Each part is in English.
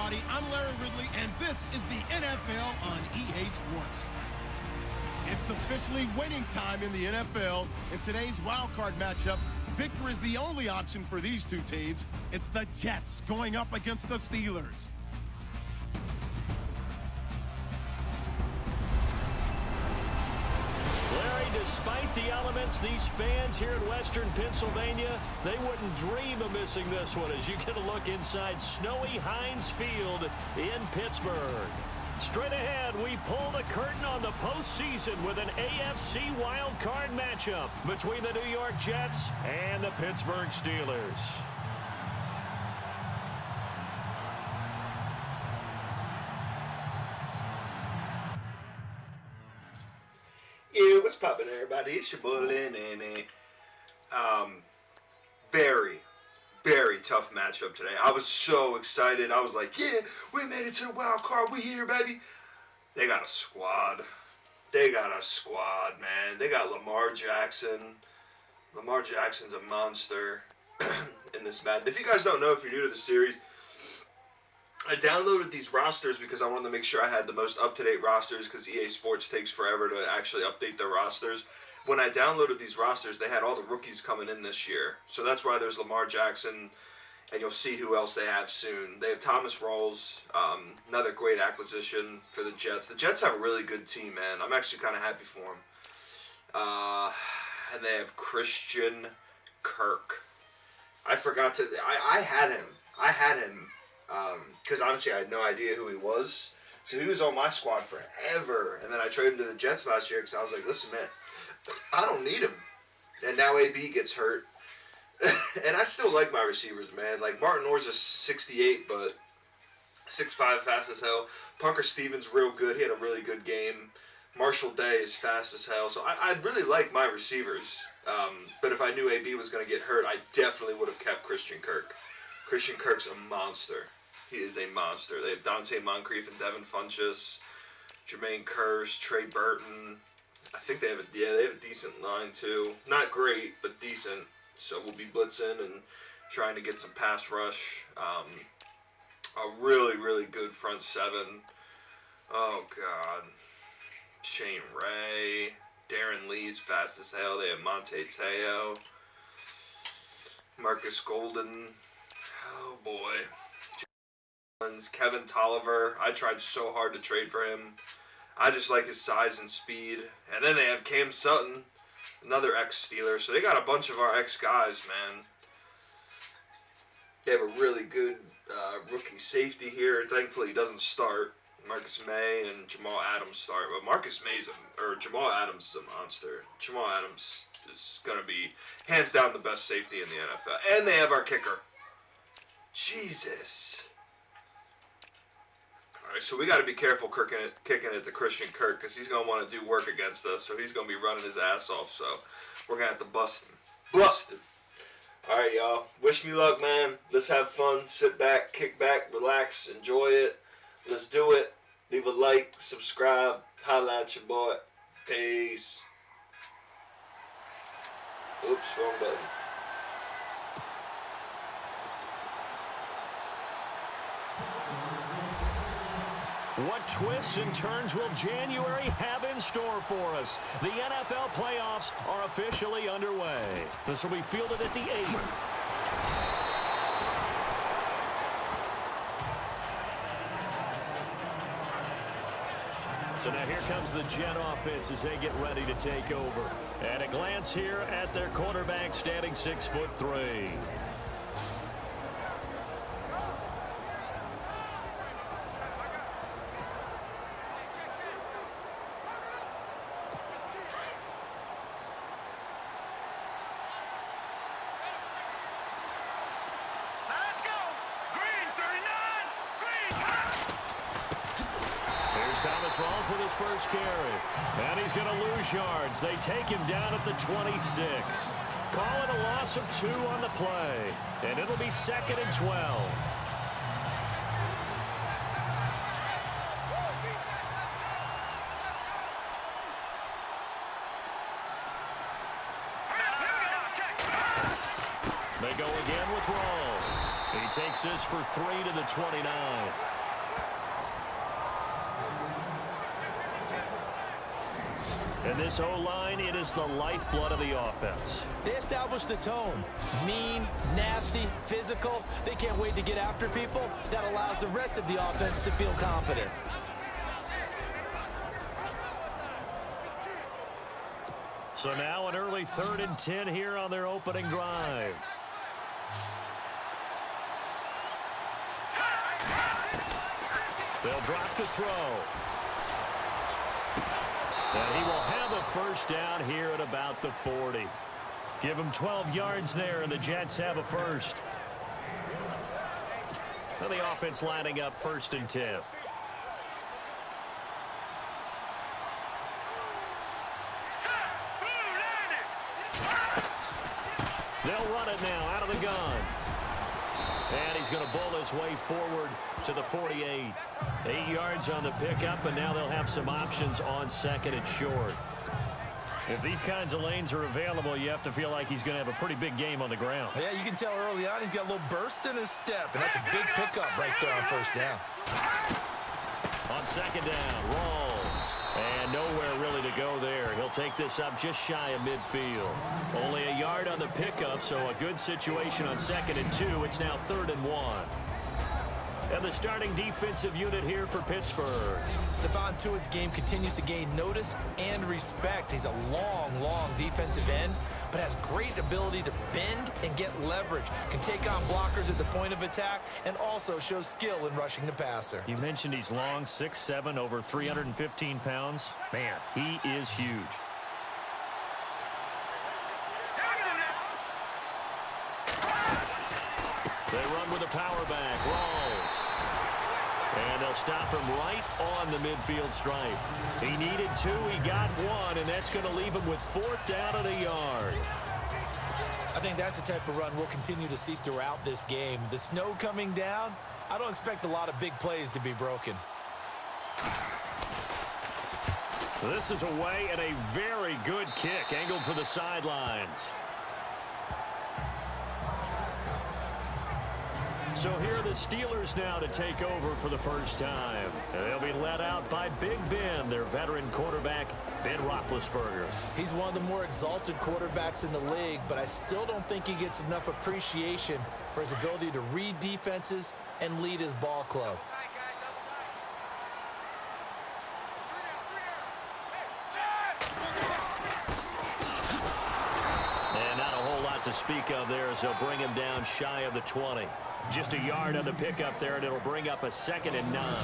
everybody. I'm Larry Ridley, and this is the NFL on EA Sports. It's officially winning time in the NFL. In today's wildcard matchup, victory is the only option for these two teams. It's the Jets going up against the Steelers. Despite the elements, these fans here in Western Pennsylvania, they wouldn't dream of missing this one as you get a look inside snowy Heinz Field in Pittsburgh. Straight ahead, we pull the curtain on the postseason with an AFC wildcard matchup between the New York Jets and the Pittsburgh Steelers. Yeah, what's poppin', everybody? It's your boy Lenny. Very tough matchup today. I was so excited. I was like, yeah, we made it to the wild card. We here, baby. They got a squad. Man. They got Lamar Jackson. Lamar Jackson's a monster in this Madden. If you guys don't know, if you're new to the series, I downloaded these rosters because I wanted to make sure I had the most up-to-date rosters because EA Sports takes forever to actually update their rosters. When I downloaded these rosters, they had all the rookies coming in this year. So that's why there's Lamar Jackson, and you'll see who else they have soon. They have Thomas Rawls, another great acquisition for the Jets. The Jets have a really good team, man. I'm actually kind of happy for them. And they have Christian Kirk. I forgot to... I had him. Because honestly, I had no idea who he was. So he was on my squad forever. And then I traded him to the Jets last year because I was like, listen, man, I don't need him. And now AB gets hurt. And I still like my receivers, man. Like, Martin Orr's a 68, but 6'5", fast as hell. Parker Stevens, real good. He had a really good game. Marshall Day is fast as hell. So I really like my receivers. But if I knew AB was going to get hurt, I definitely would have kept Christian Kirk. Christian Kirk's a monster. He is a monster. They have Dante Moncrief and Devin Funchess, Jermaine Kearse, Trey Burton. I think they have a decent line too. Not great, but decent. So we'll be blitzing and trying to get some pass rush. A really good front seven. Oh God, Shane Ray, Darren Lee's fast as hell. They have Monte Teo, Marcus Golden. Oh boy. Kevin Tolliver. I tried so hard to trade for him. I just like his size and speed. And then they have Cam Sutton, another ex-Steeler. So they got a bunch of our ex-guys, man. They have a really good rookie safety here. Thankfully, he doesn't start. Marcus May and Jamal Adams start. But Jamal Adams is a monster. Jamal Adams is going to be hands down the best safety in the NFL. And they have our kicker. Jesus. Alright, so we got to be careful kicking it to Christian Kirk because he's going to want to do work against us. So he's going to be running his ass off. So we're going to have to bust him. Bust him. Alright, y'all. Wish me luck, man. Let's have fun. Sit back, kick back, relax, enjoy it. Let's do it. Leave a like, subscribe, holla at your boy. Peace. Oops, wrong button. What twists and turns will January have in store for us? The NFL playoffs are officially underway. This will be fielded at the 8th. So now here comes the Jet offense as they get ready to take over. At a glance here at their quarterback, standing 6'3". Thomas Rawls with his first carry. And he's going to lose yards. They take him down at the 26. Call it a loss of 2 on the play. And it'll be 2nd and 12. They go again with Rawls. He takes this for 3 to the 29. And this O-line, it is the lifeblood of the offense. They establish the tone. Mean, nasty, physical. They can't wait to get after people. That allows the rest of the offense to feel confident. So now an early 3rd and 10 here on their opening drive. They'll drop to throw. And he will have a first down here at about the 40. Give him 12 yards there, and the Jets have a first. And the offense lining up 1st and 10. They'll run it now out of the gun. And he's going to bull his way forward to the 48. 8 yards on the pickup, and now they'll have some options on 2nd and short. If these kinds of lanes are available, you have to feel like he's going to have a pretty big game on the ground. Yeah, you can tell early on he's got a little burst in his step, and that's a big pickup right there on 1st down. On 2nd down, Rawls. And nowhere really to go there. He'll take this up just shy of midfield. Only a yard on the pickup, so a good situation on 2nd and 2. It's now 3rd and 1. And the starting defensive unit here for Pittsburgh. Stephon Tuitt's game continues to gain notice and respect. He's a long defensive end, but has great ability to bend and get leverage. Can take on blockers at the point of attack and also shows skill in rushing the passer. You mentioned he's long, 6'7", over 315 pounds. Man, he is huge. They run with a power back. Rawls. And they'll stop him right on the midfield stripe. He needed 2. He got 1, and that's going to leave him with 4th down and a yard. I think that's the type of run we'll continue to see throughout this game. The snow coming down, I don't expect a lot of big plays to be broken. This is away and a very good kick, angled for the sidelines. So here are the Steelers now to take over for the first time. And they'll be led out by Big Ben, their veteran quarterback, Ben Roethlisberger. He's one of the more exalted quarterbacks in the league, but I still don't think he gets enough appreciation for his ability to read defenses and lead his ball club. And not a whole lot to speak of there as they'll bring him down shy of the 20. Just a yard on the pickup there, and it'll bring up a 2nd and 9.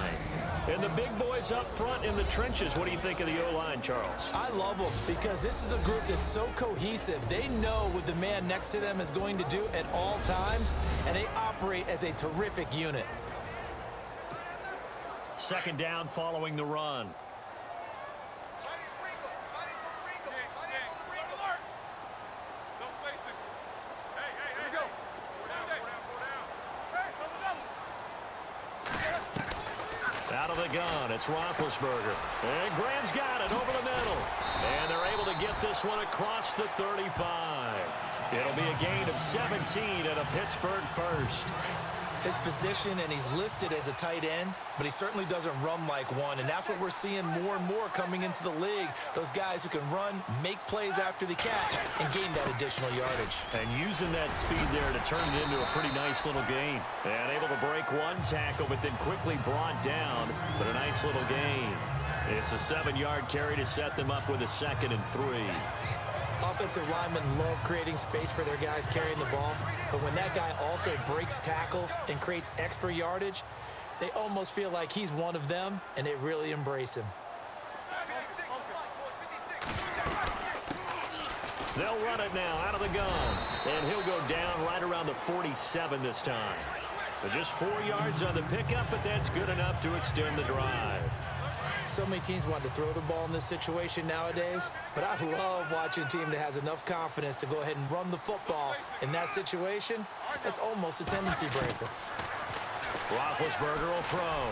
And the big boys up front in the trenches. What do you think of the O-line, Charles? I love them because this is a group that's so cohesive. They know what the man next to them is going to do at all times, and they operate as a terrific unit. 2nd down following the run. Out of the gun, it's Roethlisberger. And Graham's got it over the middle. And they're able to get this one across the 35. It'll be a gain of 17 and a Pittsburgh first. His position, and he's listed as a tight end, but he certainly doesn't run like one, and that's what we're seeing more and more coming into the league. Those guys who can run, make plays after the catch, and gain that additional yardage. And using that speed there to turn it into a pretty nice little gain. And able to break one tackle, but then quickly brought down, but a nice little gain. It's a 7-yard carry to set them up with a 2nd and 3. Offensive linemen love creating space for their guys carrying the ball, but when that guy also breaks tackles and creates extra yardage, they almost feel like he's one of them, and they really embrace him. They'll run it now out of the gun, and he'll go down right around the 47 this time. But just 4 yards on the pickup, but that's good enough to extend the drive. So many teams want to throw the ball in this situation nowadays, but I love watching a team that has enough confidence to go ahead and run the football. In that situation, that's almost a tendency breaker. Roethlisberger will throw.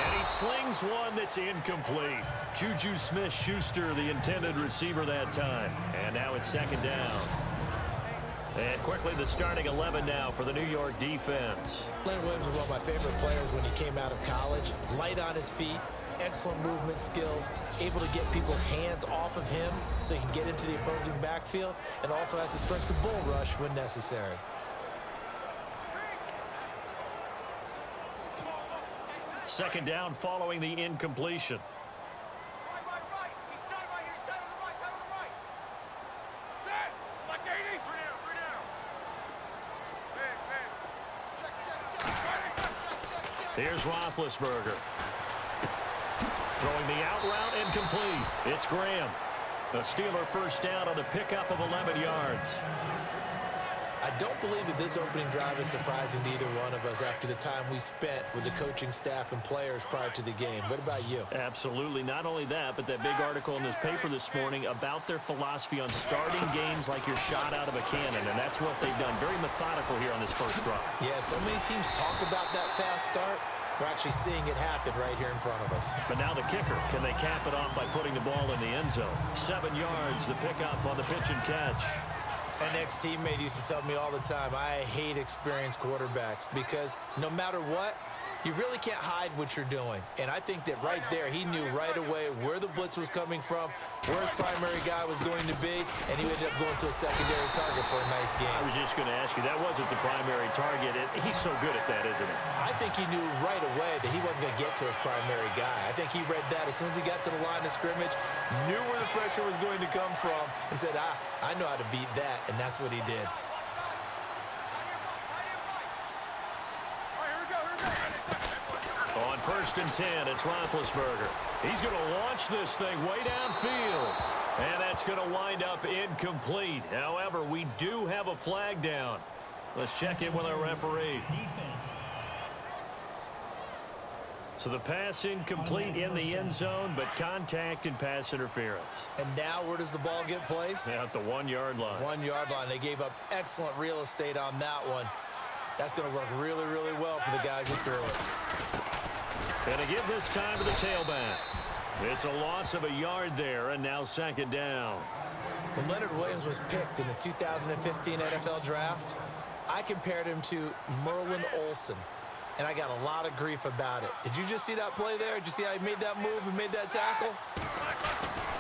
And he slings one that's incomplete. Juju Smith-Schuster, the intended receiver that time. And now it's 2nd down. And quickly the starting 11 now for the New York defense. Leonard Williams was one of my favorite players when he came out of college. Light on his feet, excellent movement skills, able to get people's hands off of him so he can get into the opposing backfield, and also has the strength to bull rush when necessary. Second down following the incompletion. Here's Roethlisberger. Throwing the out route incomplete. It's Graham. A Steeler first down on the pickup of 11 yards. I don't believe that this opening drive is surprising to either one of us after the time we spent with the coaching staff and players prior to the game. What about you? Absolutely. Not only that, but that big article in this paper this morning about their philosophy on starting games like you're shot out of a cannon, and that's what they've done. Very methodical here on this first drive. Yeah, so many teams talk about that fast start. We're actually seeing it happen right here in front of us. But now the kicker. Can they cap it off by putting the ball in the end zone? 7 yards, the pickup on the pitch and catch. An ex-teammate used to tell me all the time, I hate experienced quarterbacks because no matter what, you really can't hide what you're doing. And I think that right there, he knew right away where the blitz was coming from, where his primary guy was going to be, and he ended up going to a secondary target for a nice game. I was just going to ask you, that wasn't the primary target. He's so good at that, isn't he? I think he knew right away that he wasn't going to get to his primary guy. I think he read that as soon as he got to the line of scrimmage, knew where the pressure was going to come from, and said, I know how to beat that, and that's what he did. On 1st and 10, it's Roethlisberger. He's going to launch this thing way downfield. And that's going to wind up incomplete. However, we do have a flag down. Let's check in with our referee. So the pass incomplete in the end zone, but contact and pass interference. And now where does the ball get placed? At the 1-yard line. 1-yard line. They gave up excellent real estate on that one. That's going to work really, really well for the guys who threw it. And to give this time to the tailback. It's a loss of a yard there, and now 2nd down. When Leonard Williams was picked in the 2015 NFL Draft, I compared him to Merlin Olsen, and I got a lot of grief about it. Did you just see that play there? Did you see how he made that move and made that tackle?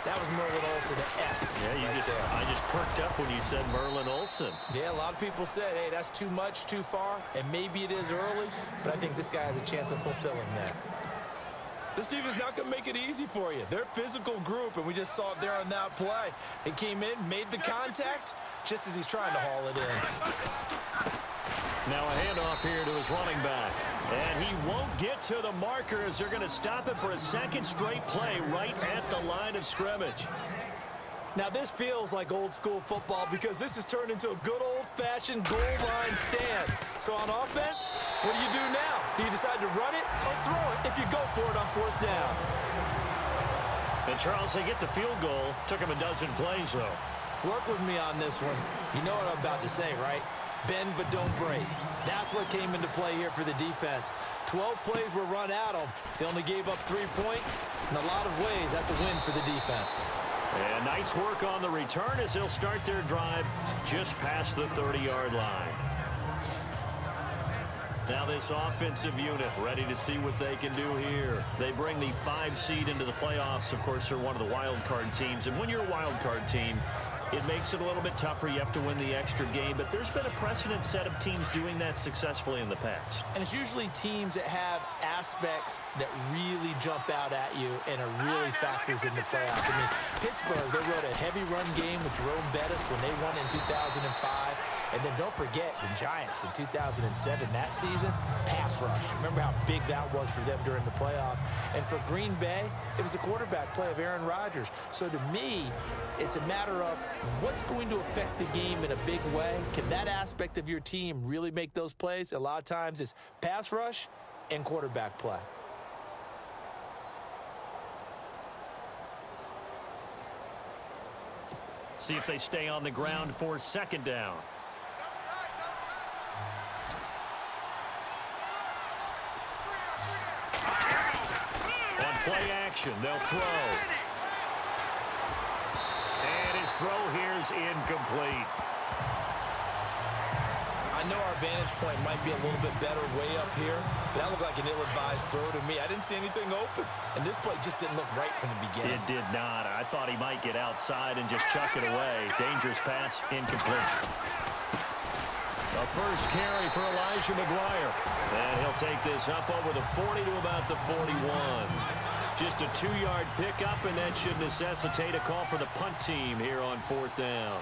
That was Merlin Olsen-esque. Yeah, I just perked up when you said Merlin Olsen. Yeah, a lot of people said, hey, that's too much, too far, and maybe it is early, but I think this guy has a chance of fulfilling that. This team is not going to make it easy for you. They're a physical group, and we just saw it there on that play. He came in, made the contact, just as he's trying to haul it in. Now a handoff here to his running back. And he won't get to the marker as they're going to stop it for a second straight play right at the line of scrimmage. Now this feels like old school football because this has turned into a good old-fashioned goal line stand. So on offense, what do you do now? Do you decide to run it or throw it if you go for it on 4th down? And Charles, they get the field goal. Took him a dozen plays, though. Work with me on this one. You know what I'm about to say, right? Bend but don't break. That's what came into play here for the defense. 12 plays were run at them. They only gave up 3 points. In a lot of ways, that's a win for the defense. And nice work on the return as they'll start their drive just past the 30-yard line. Now this offensive unit ready to see what they can do here. They bring the 5 seed into the playoffs. Of course, they're one of the Wildcard teams. And when you're a Wildcard team, it makes it a little bit tougher. You have to win the extra game. But there's been a precedent set of teams doing that successfully in the past. And it's usually teams that have aspects that really jump out at you and are really factors in the playoffs. I mean, Pittsburgh, they rode a heavy run game with Jerome Bettis when they won in 2005. And then don't forget the Giants in 2007, that season, pass rush. Remember how big that was for them during the playoffs. And for Green Bay, it was the quarterback play of Aaron Rodgers. So to me, it's a matter of what's going to affect the game in a big way. Can that aspect of your team really make those plays? A lot of times it's pass rush and quarterback play. See if they stay on the ground for 2nd down. Play action, they'll throw. And his throw here is incomplete. I I know our vantage point might be a little bit better way up here, but that looked like an ill-advised throw to me. I didn't see anything open, and this play just didn't look right from the beginning. It did not. I thought he might get outside and just chuck it away. Dangerous pass, incomplete. A first carry for Elijah McGuire. And he'll take this up over the 40 to about the 41. Just a 2-yard pickup, and that should necessitate a call for the punt team here on 4th down.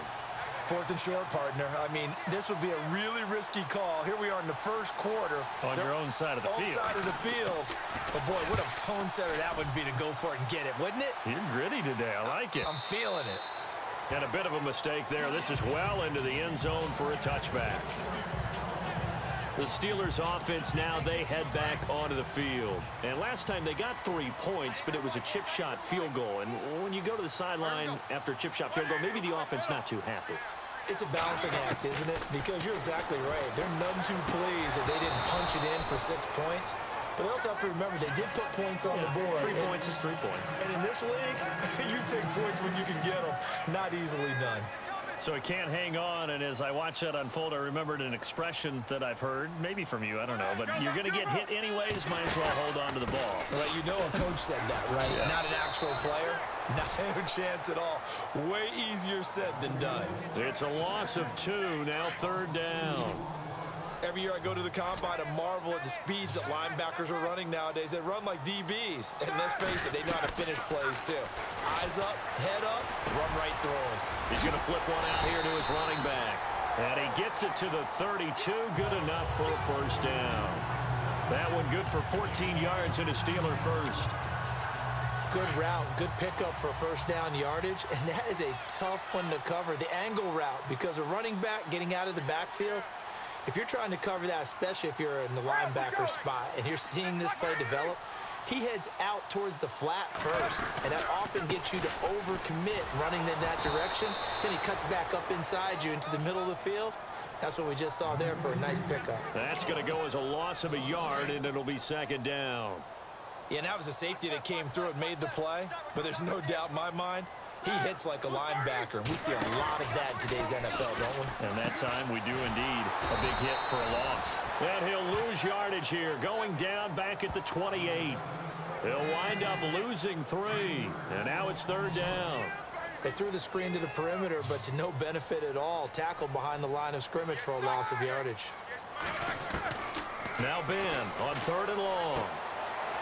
4th and short, partner. I mean, this would be a really risky call. Here we are in the first quarter. On your own side of the field. Own side of the field. But, boy, what a tone setter that would be to go for it and get it, wouldn't it? You're gritty today. I like it. I'm feeling it. And a bit of a mistake there. This is well into the end zone for a touchback. The Steelers offense now, they head back onto the field. And last time they got 3 points, but it was a chip shot field goal. And when you go to the sideline after a chip shot field goal, maybe the offense not too happy. It's a balancing act, isn't it? Because you're exactly right. They're none too pleased that they didn't punch it in for 6 points. But they also have to remember they did put points on the board. 3 points is 3 points. And in this league, you take points when you can get them. Not easily done. So he can't hang on, and as I watch that unfold, I remembered an expression that I've heard, maybe from you, I don't know, but you're going to get hit anyways, might as well hold on to the ball. Well, you know a coach said that, right? Yeah. Not an actual player. No chance at all. Way easier said than done. It's a loss of 2, now 3rd down. Every year I go to the combine and marvel at the speeds that linebackers are running nowadays. They run like DBs. And let's face it, they know how to finish plays too. Eyes up, head up, run right through them. He's going to flip one out here to his running back. And he gets it to the 32. Good enough for a 1st down. That one good for 14 yards and a Steeler first. Good route, good pickup for 1st down yardage. And that is a tough one to cover. The angle route, because a running back getting out of the backfield, if you're trying to cover that, especially if you're in the linebacker spot and you're seeing this play develop, he heads out towards the flat first, and that often gets you to overcommit running in that direction. Then he cuts back up inside you into the middle of the field. That's what we just saw there for a nice pickup. That's going to go as a loss of a yard, and it'll be 2nd down. Yeah, and that was a safety that came through and made the play, but there's no doubt in my mind, he hits like a linebacker. We see a lot of that in today's NFL, don't we? And that time we do indeed. A big hit for a loss. And he'll lose yardage here, going down back at the 28. He'll wind up losing 3. And now it's 3rd down. They threw the screen to the perimeter, but to no benefit at all. Tackled behind the line of scrimmage for a loss of yardage. Now Ben on 3rd and long.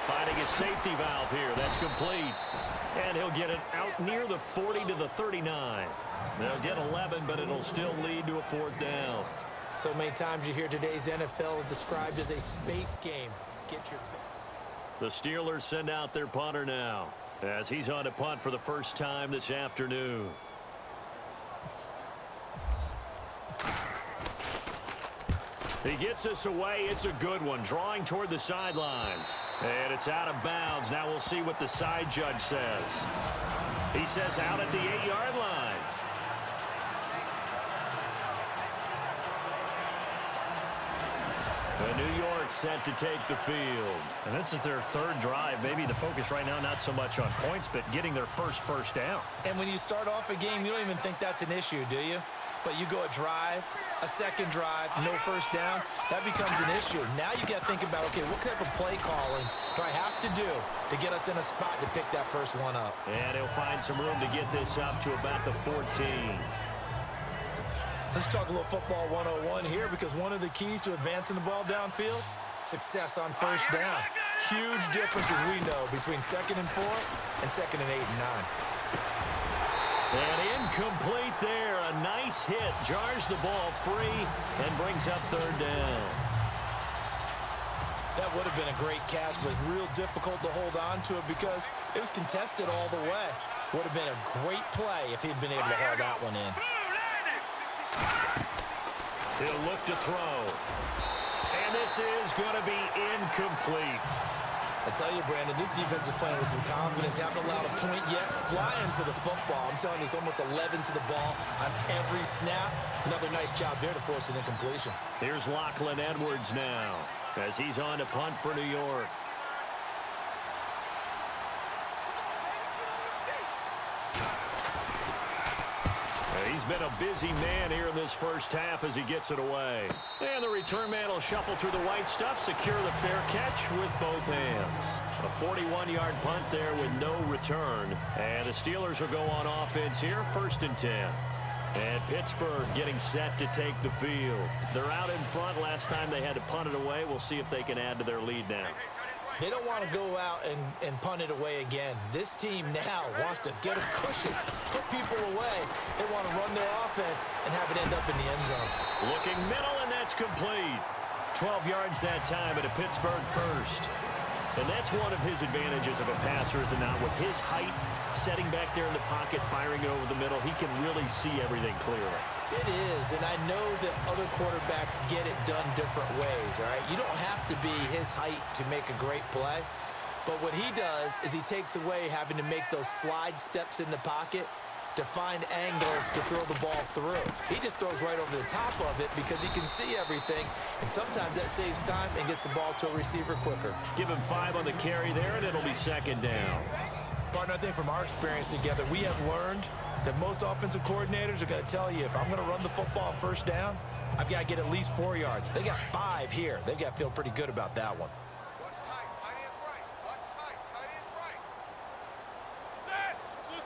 Finding a safety valve here. That's complete. And he'll get it out near the 40 to the 39. They'll get 11, but it'll still lead to a 4th down. So many times you hear today's NFL described as a space game. Get your... The Steelers send out their punter now, as he's on to punt for the first time this afternoon. He gets us away. It's a good one. Drawing toward the sidelines. And it's out of bounds. Now we'll see what the side judge says. He says out at the 8-yard line. New York set to take the field. And this is their 3rd drive. Maybe the focus right now not so much on points, but getting their first down. And when you start off a game, you don't even think that's an issue, do you? But you go a drive, a 2nd drive, no 1st down, that becomes an issue. Now you got to think about, okay, what type of play calling do I have to do to get us in a spot to pick that first one up? And he'll find some room to get this up to about the 14. Let's talk a little football 101 here, because one of the keys to advancing the ball downfield, success on 1st down. Huge difference, as we know, between 2nd and 4 and 2nd and 8 and 9. And incomplete there. A nice hit. Jars the ball free and brings up 3rd down. That would have been a great catch, but it's real difficult to hold on to it because it was contested all the way. Would have been a great play if he'd been able to haul that one in. He'll look to throw. And this is going to be incomplete. I tell you, Brandon, this defense is playing with some confidence. Haven't allowed a point yet. Flying to the football. I'm telling you, it's almost 11 to the ball on every snap. Another nice job there to force an incompletion. Here's Lachlan Edwards now as he's on to punt for New York. He's been a busy man here in this first half as he gets it away. And the return man will shuffle through the white stuff, secure the fair catch with both hands. A 41-yard punt there with no return. And the Steelers will go on offense here, 1st and 10. And Pittsburgh getting set to take the field. They're out in front. Last time they had to punt it away. We'll see if they can add to their lead now. They don't want to go out and punt it away again. This team now wants to get a cushion, put people away. They want to run their offense and have it end up in the end zone. Looking middle, and that's complete. 12 yards that time at a Pittsburgh first. And that's one of his advantages of a passer, is it not? With his height, setting back there in the pocket, firing over the middle, he can really see everything clearly. It is, and I know that other quarterbacks get it done different ways, all right? You don't have to be his height to make a great play, but what he does is he takes away having to make those slide steps in the pocket to find angles to throw the ball through. He just throws right over the top of it because he can see everything, and sometimes that saves time and gets the ball to a receiver quicker. Give him 5 on the carry there, and it'll be 2nd down. Partner, I think from our experience together, we have learned that most offensive coordinators are going to tell you, if I'm going to run the football on 1st down, I've got to get at least 4 yards. They got 5 here. They've got to feel pretty good about that one. Watch tight. Tight ends right. Watch tight. Tight ends right. Set. Blue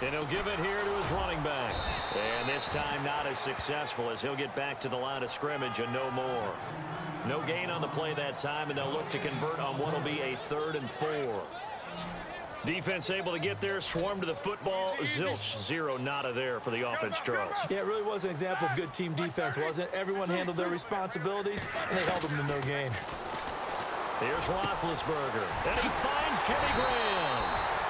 30. And he'll give it here to his running back. And this time not as successful, as he'll get back to the line of scrimmage and no more. No gain on the play that time, and they'll look to convert on what will be a 3rd and 4. Defense able to get there, swarm to the football. Zilch, 0 nada there for the offense, Charles. Yeah, it really was an example of good team defense, wasn't it? Everyone handled their responsibilities, and they held them to no gain. Here's Roethlisberger, and he finds Jimmy Graham.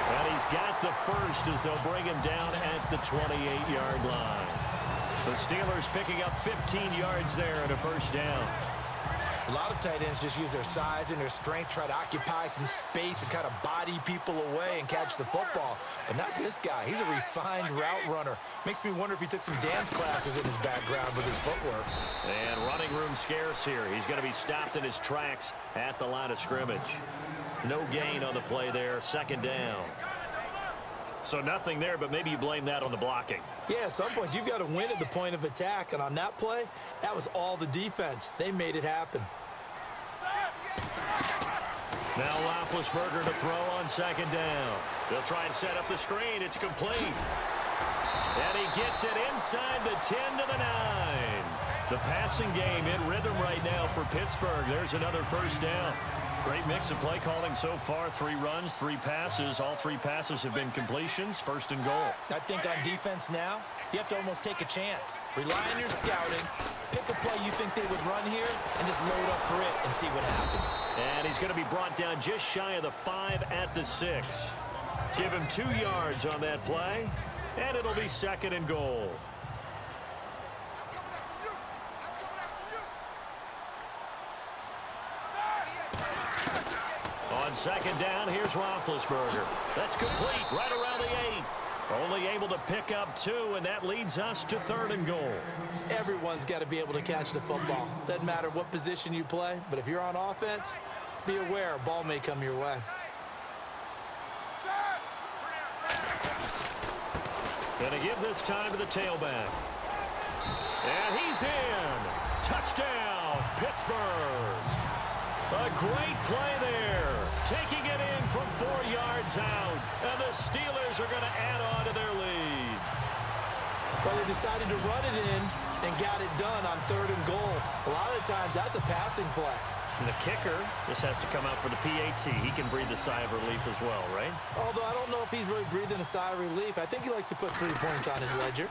And he's got the first as they'll bring him down at the 28-yard line. The Steelers picking up 15 yards there at a 1st down. A lot of tight ends just use their size and their strength, try to occupy some space and kind of body people away and catch the football. But not this guy. He's a refined route runner. Makes me wonder if he took some dance classes in his background with his footwork. And running room scarce here. He's going to be stopped in his tracks at the line of scrimmage. No gain on the play there, 2nd down. So nothing there, but maybe you blame that on the blocking. Yeah, at some point you've got to win at the point of attack, and on that play, that was all the defense. They made it happen. Now Roethlisberger to throw on 2nd down. They'll try and set up the screen. It's complete. And he gets it inside the 10 to the 9. The passing game in rhythm right now for Pittsburgh. There's another 1st down. Great mix of play calling so far. 3 runs, 3 passes. All 3 passes have been completions. 1st and goal. I think on defense now, you have to almost take a chance. Rely on your scouting. Pick a play you think they would run here and just load up for it and see what happens. And he's going to be brought down just shy of the 5 at the 6. Give him 2 yards on that play, and it'll be 2nd and goal. On 2nd down, here's Roethlisberger. That's complete right around the 8. Only able to pick up 2, and that leads us to 3rd and goal. Everyone's got to be able to catch the football. Doesn't matter what position you play, but if you're on offense, be aware a ball may come your way. Going to give this time to the tailback. And he's in. Touchdown, Pittsburgh. A great play there. Taking it in from 4 yards out. And the Steelers are going to add on to their lead. Well, they decided to run it in and got it done on 3rd and goal. A lot of times, that's a passing play. And the kicker, this has to come out for the PAT. He can breathe a sigh of relief as well, right? Although I don't know if he's really breathing a sigh of relief. I think he likes to put 3 points on his ledger.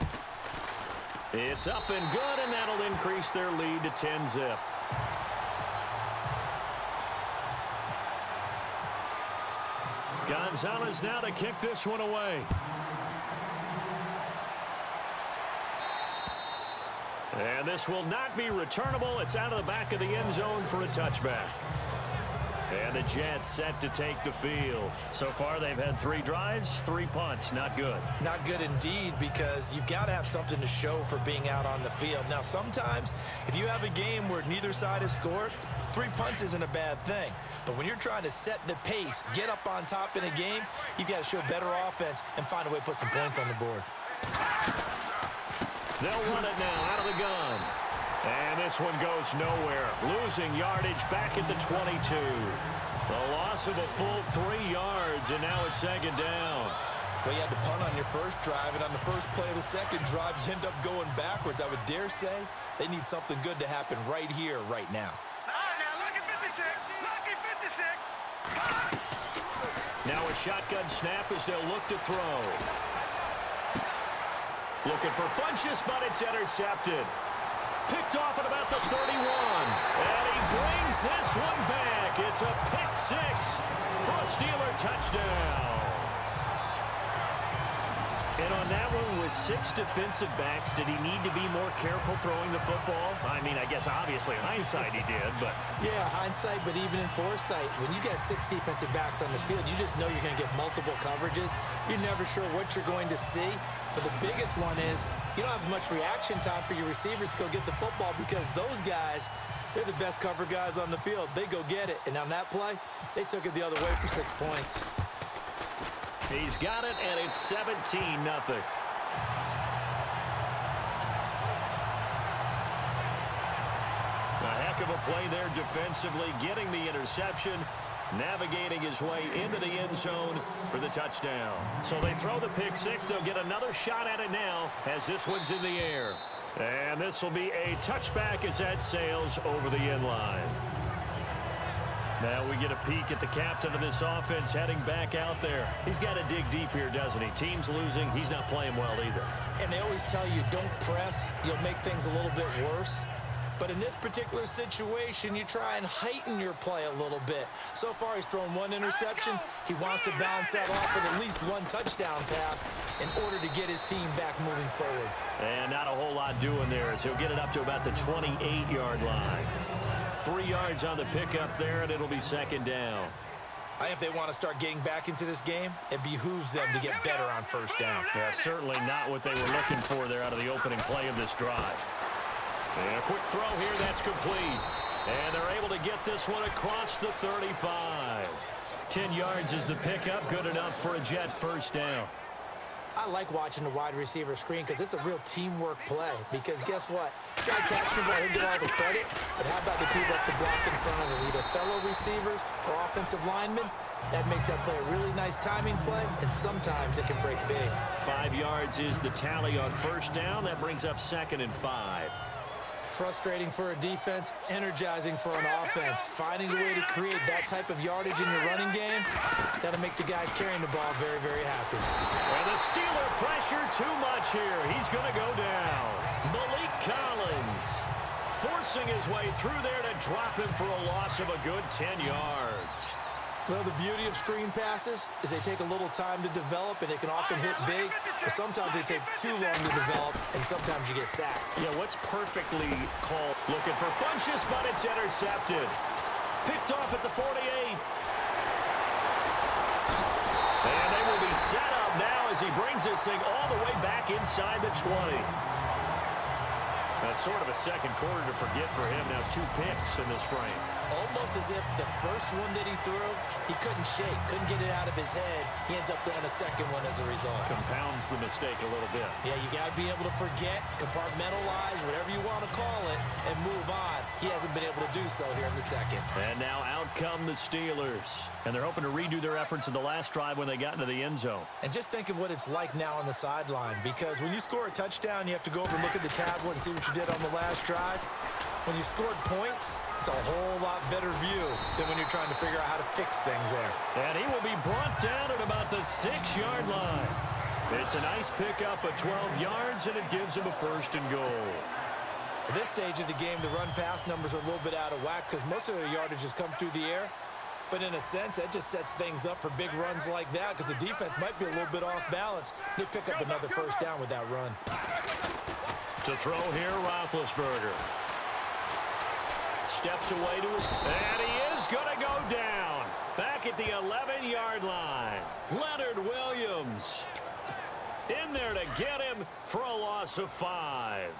It's up and good, and that'll increase their lead to 10-zip. Gonzalez now to kick this one away. And this will not be returnable. It's out of the back of the end zone for a touchback. And the Jets set to take the field. So far, they've had 3 drives, 3 punts. Not good. Not good indeed, because you've got to have something to show for being out on the field. Now, sometimes, if you have a game where neither side has scored, 3 punts isn't a bad thing. But when you're trying to set the pace, get up on top in a game, you've got to show better offense and find a way to put some points on the board. They'll run it now out of the gun. And this one goes nowhere. Losing yardage back at the 22. The loss of a full 3 yards, and now it's 2nd down. Well, you had to punt on your first drive, and on the first play of the second drive, you end up going backwards. I would dare say they need something good to happen right here, right now. Now look at 56. Look at 56. Now a shotgun snap as they'll look to throw. Looking for Funchess, but it's intercepted. Picked off at about the 31. And he brings this one back. It's a pick 6 for a Steeler touchdown. And on that one, with 6 defensive backs, did he need to be more careful throwing the football? I mean, I guess obviously in hindsight he did, but... Yeah, hindsight, but even in foresight, when you got 6 defensive backs on the field, you just know you're going to get multiple coverages. You're never sure what you're going to see. But the biggest one is you don't have much reaction time for your receivers to go get the football, because those guys, they're the best cover guys on the field. They go get it. And on that play, they took it the other way for 6 points. He's got it, and it's 17-0. A heck of a play there defensively, getting the interception, navigating his way into the end zone for the touchdown. So they throw the pick 6. They'll get another shot at it now as this one's in the air. And this will be a touchback as that sails over the end line. Now we get a peek at the captain of this offense heading back out there. He's got to dig deep here, doesn't he? Team's losing. He's not playing well either. And they always tell you, don't press. You'll make things a little bit worse. But in this particular situation, you try and heighten your play a little bit. So far, he's thrown 1 interception. He wants to bounce that off with at least 1 touchdown pass in order to get his team back moving forward. And not a whole lot doing there, as he'll get it up to about the 28-yard line. 3 yards on the pickup there, and it'll be 2nd down. I think if they want to start getting back into this game, it behooves them to get better on 1st down. Yeah, certainly not what they were looking for there out of the opening play of this drive. And a quick throw here, that's complete. And they're able to get this one across the 35. 10 yards is the pickup, good enough for a Jet 1st down. I like watching the wide receiver screen because it's a real teamwork play. Because guess what? Guy catching the ball, he'll get all the credit. But how about the people up to block in front of him? Either fellow receivers or offensive linemen. That makes that play a really nice timing play, and sometimes it can break big. 5 yards is the tally on 1st down. That brings up 2nd and 5. Frustrating for a defense, energizing for an offense. Finding a way to create that type of yardage in your running game, that'll make the guys carrying the ball very, very happy. And the Steeler pressure too much here. He's going to go down. Malik Collins forcing his way through there to drop him for a loss of a good 10 yards. Well, the beauty of screen passes is they take a little time to develop, and they can often hit big, but sometimes they take too long to develop, and sometimes you get sacked. Yeah, what's perfectly called? Looking for Funchess, but it's intercepted. Picked off at the 48. And they will be set up now as he brings this thing all the way back inside the 20. That's sort of a second quarter to forget for him. Now 2 picks in this frame. Almost as if the first one that he threw, he couldn't shake, couldn't get it out of his head. He ends up throwing a second one as a result. Compounds the mistake a little bit. Yeah, you got to be able to forget, compartmentalize, whatever you want to call it, and move on. He hasn't been able to do so here in the second. And now out come the Steelers. And they're hoping to redo their efforts in the last drive when they got into the end zone. And just think of what it's like now on the sideline, because when you score a touchdown, you have to go over and look at the tablet and see what you did on the last drive. When you scored points, it's a whole lot better view than when you're trying to figure out how to fix things there. And he will be brought down at about the 6-yard line. It's a nice pickup of 12 yards, and it gives him a 1st and goal. At this stage of the game, the run-pass numbers are a little bit out of whack because most of their yardage has come through the air. But in a sense, that just sets things up for big runs like that because the defense might be a little bit off balance. They pick up another 1st down with that run. To throw here, Roethlisberger. steps away to his... And he is going to go down. Back at the 11-yard line. Leonard Williams in there to get him for a loss of 5.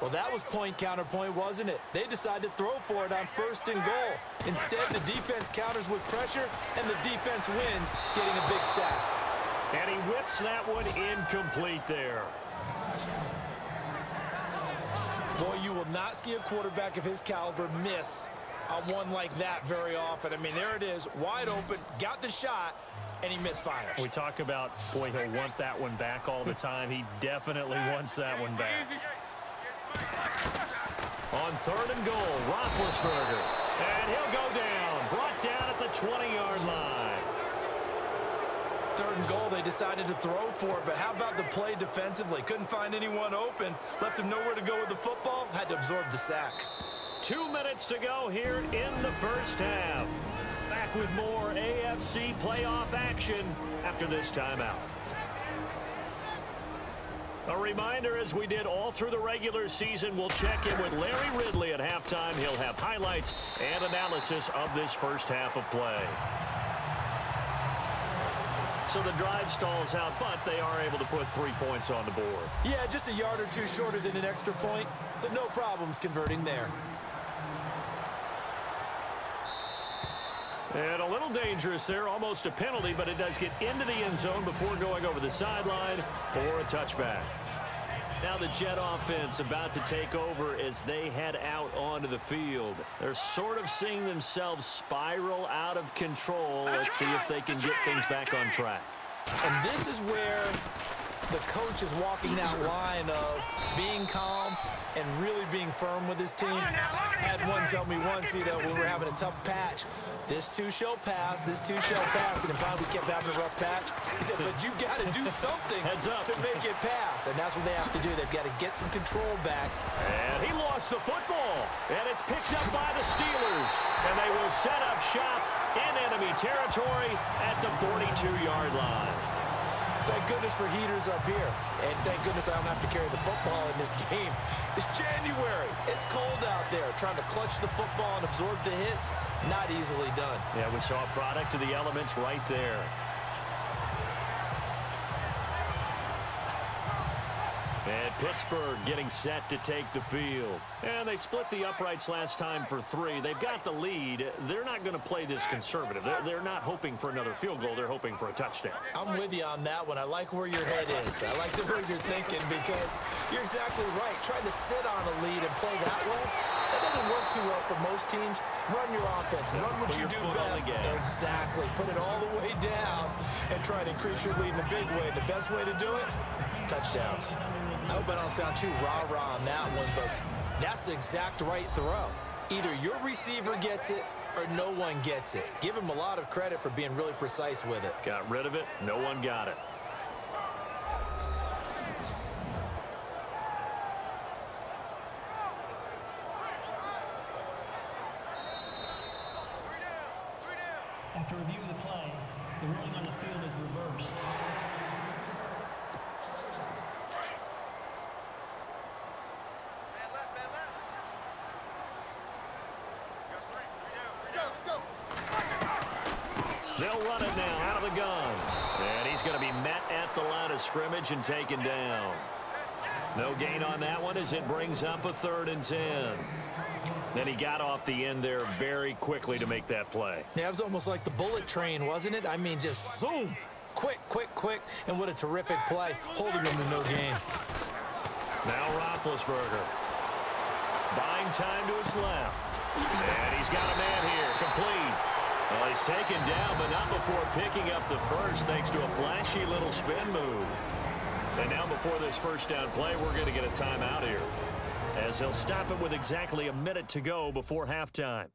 Well, that was point counterpoint, wasn't it? They decided to throw for it on 1st and goal. Instead, the defense counters with pressure, and the defense wins, getting a big sack. And he whips that one incomplete there. Boy, you will not see a quarterback of his caliber miss on one like that very often. I mean, there it is, wide open, got the shot, and he misfires. We talk about, boy, he'll want that one back all the time. He definitely wants that one back. On 3rd and goal, Roethlisberger. And he'll go down, brought down at the 20-yard line. 3rd and goal, they decided to throw for it, but how about the play defensively? Couldn't find anyone open, left him nowhere to go with the football, had to absorb the sack. 2 minutes to go here in the first half. Back with more AFC playoff action after this timeout. A reminder, as we did all through the regular season, we'll check in with Larry Ridley at halftime. He'll have highlights and analysis of this first half of play. So the drive stalls out, but they are able to put 3 points on the board. Yeah, just a yard or two shorter than an extra point, so no problems converting there. And a little dangerous there, almost a penalty, but it does get into the end zone before going over the sideline for a touchback. Now the Jet offense about to take over as they head out onto the field. They're sort of seeing themselves spiral out of control. Let's see if they can get things back on track. And this is where the coach is walking that line of being calm and really being firm with his team. I had one tell me once, you know, when we were having a tough patch, this too shall pass, this too shall pass, and then finally we kept having a rough patch. He said, but you got to do something to make it pass, and that's what they have to do. They've got to get some control back. And he lost the football, and it's picked up by the Steelers, and they will set up shop in enemy territory at the 42-yard line. Thank goodness for heaters up here. And thank goodness I don't have to carry the football in this game. It's January. It's cold out there. Trying to clutch the football and absorb the hits, not easily done. Yeah, we saw a product of the elements right there. And Pittsburgh getting set to take the field. And they split the uprights last time for 3. They've got the lead. They're not going to play this conservative. They're not hoping for another field goal. They're hoping for a touchdown. I'm with you on that one. I like where your head is. I like the way you're thinking because you're exactly right. Trying to sit on a lead and play that way, that doesn't work too well for most teams. Run your offense. Run what you do best. Exactly. Put it all the way down and try to increase your lead in a big way. The best way to do it, touchdowns. I hope I don't sound too rah-rah on that one, but that's the exact right throw. Either your receiver gets it or no one gets it. Give him a lot of credit for being really precise with it. Got rid of it. No one got it. After review of the play, the ruling on the field is reversed. They'll run it now out of the gun. And he's going to be met at the line of scrimmage and taken down. No gain on that one as it brings up a 3rd and 10. Then he got off the end there very quickly to make that play. Yeah, it was almost like the bullet train, wasn't it? I mean, just zoom. Quick, quick, quick. And what a terrific play, holding him to no gain. Now Roethlisberger. Buying time to his left. And he's got a man here, complete. Well, he's taken down, but not before picking up the first, thanks to a flashy little spin move. And now before this first down play, we're going to get a timeout here, as he'll stop it with exactly a minute to go before halftime.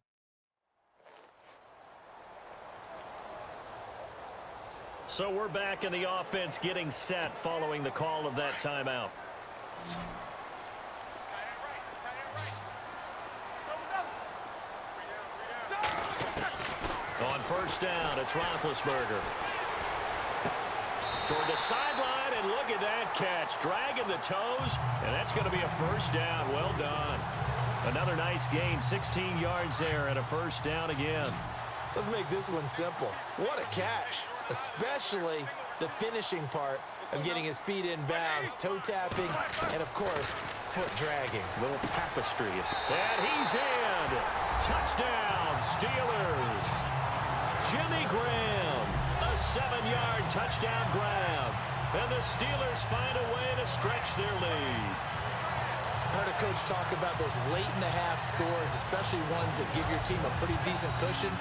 So we're back in the offense getting set following the call of that timeout. On first down, it's Roethlisberger. Toward the sideline, and look at that catch. Dragging the toes, and that's going to be a first down. Well done. Another nice gain, 16 yards there and a first down again. Let's make this one simple. What a catch, especially the finishing part of getting his feet in bounds, toe tapping, and of course, foot dragging. Little tapestry. And he's in. Touchdown, Steelers. Jimmy Graham, a 7-yard touchdown grab. And the Steelers find a way to stretch their lead. I heard a coach talk about those late-in-the-half scores, especially ones that give your team a pretty decent cushion.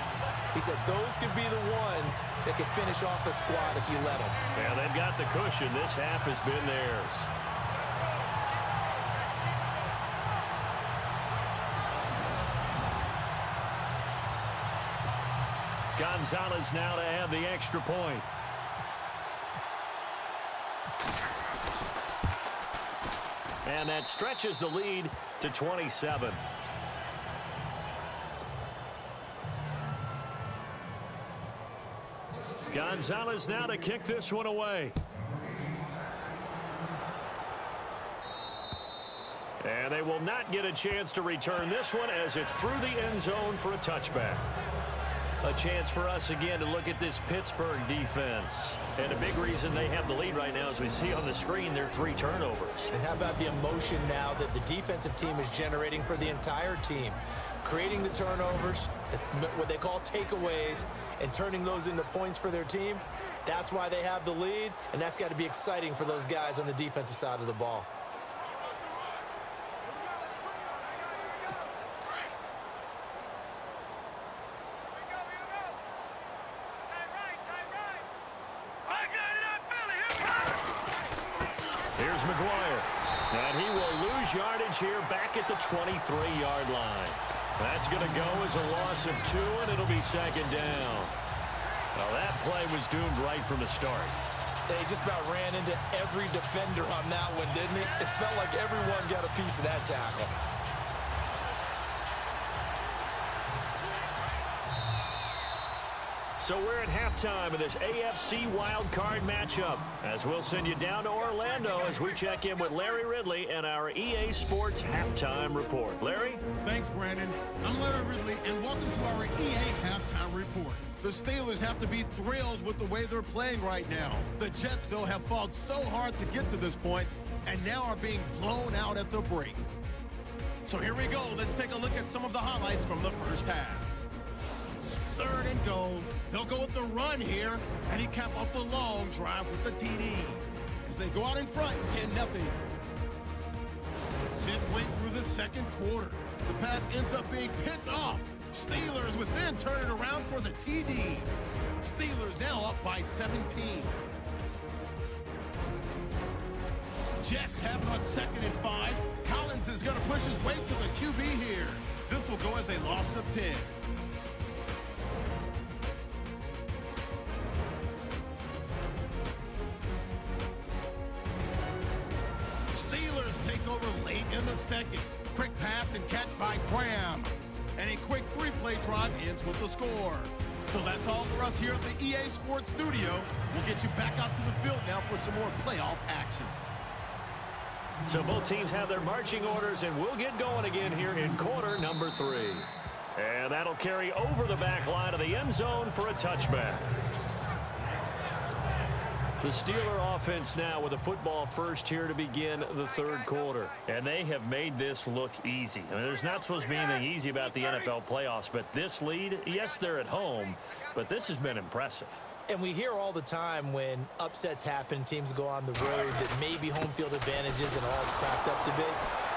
He said those could be the ones that could finish off a squad if you let them. Yeah, they've got the cushion. This half has been theirs. Gonzalez now to add the extra point. And that stretches the lead to 27. Gonzalez now to kick this one away. And they will not get a chance to return this one as it's through the end zone for a touchback. A chance for us again to look at this Pittsburgh defense. And a big reason they have the lead right now, as we see on the screen, their 3 turnovers. And how about the emotion now that the defensive team is generating for the entire team? Creating the turnovers, what they call takeaways, and turning those into points for their team. That's why they have the lead, and that's got to be exciting for those guys on the defensive side of the ball. Here's McGuire. And he will lose yardage here back at the 23-yard line. That's going to go as a loss of 2, and it'll be second down. Well, that play was doomed right from the start. They just about ran into every defender on that one, didn't it? It felt like everyone got a piece of that tackle. So we're at halftime of this AFC Wildcard matchup, as we'll send you down to Orlando as we check in with Larry Ridley and our EA Sports Halftime Report. Larry? Thanks, Brandon. I'm Larry Ridley, and welcome to our EA Halftime Report. The Steelers have to be thrilled with the way they're playing right now. The Jets, though, have fought so hard to get to this point, and now are being blown out at the break. So here we go. Let's take a look at some of the highlights from the first half. 3rd and goal. They'll go with the run here, and he capped off the long drive with the TD. As they go out in front, 10-0. Midway through the second quarter, the pass ends up being picked off. Steelers would then turn it around for the TD. Steelers now up by 17. Jets have it on 2nd and 5. Collins is going to push his way to the QB here. This will go as a loss of 10. Take over late in the second. Quick pass and catch by Graham. And a quick 3-play drive ends with a score. So that's all for us here at the EA Sports Studio. We'll get you back out to the field now for some more playoff action. So both teams have their marching orders, and we'll get going again here in quarter number 3. And that'll carry over the back line of the end zone for a touchback. The Steeler offense now with a football first here to begin the 3rd quarter. And they have made this look easy. I mean, there's not supposed to be anything easy about the NFL playoffs, but this lead, yes, they're at home, but this has been impressive. And we hear all the time when upsets happen, teams go on the road, that maybe home field advantage isn't all it's cracked up to be.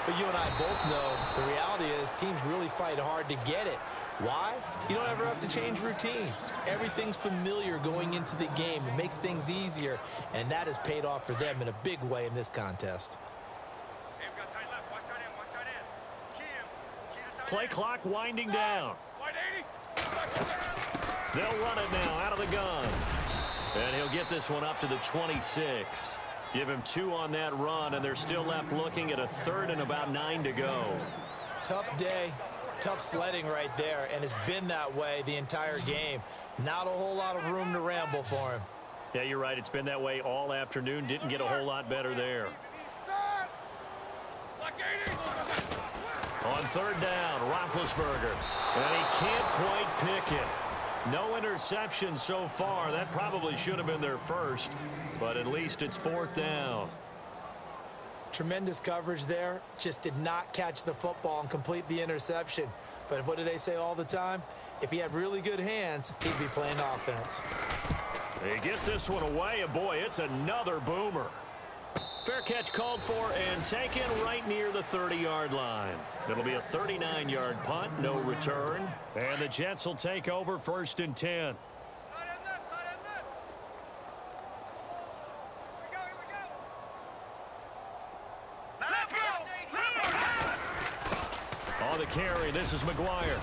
But you and I both know the reality is teams really fight hard to get it. Why? You don't ever have to change routine. Everything's familiar going into the game. It makes things easier, and that has paid off for them in a big way in this contest. Play clock winding down. They'll run it now out of the gun. And he'll get this one up to the 26. Give him 2 on that run, and they're still left looking at a 3rd and about 9 to go. Tough day. Tough sledding right there, and it's been that way the entire game. Not a whole lot of room to ramble for him. Yeah, you're right. It's been that way all afternoon. Didn't get a whole lot better there. On third down, Roethlisberger. And he can't quite pick it. No interception so far. That probably should have been their first, but at least it's fourth down. Tremendous coverage there. Just did not catch the football and complete the interception. But what do they say all the time? If he had really good hands, he'd be playing offense. He gets this one away, and boy, it's another boomer. Fair catch called for and taken right near the 30-yard line. It'll be a 39-yard punt, no return. And the Jets will take over first and 10. On the carry, this is McGuire.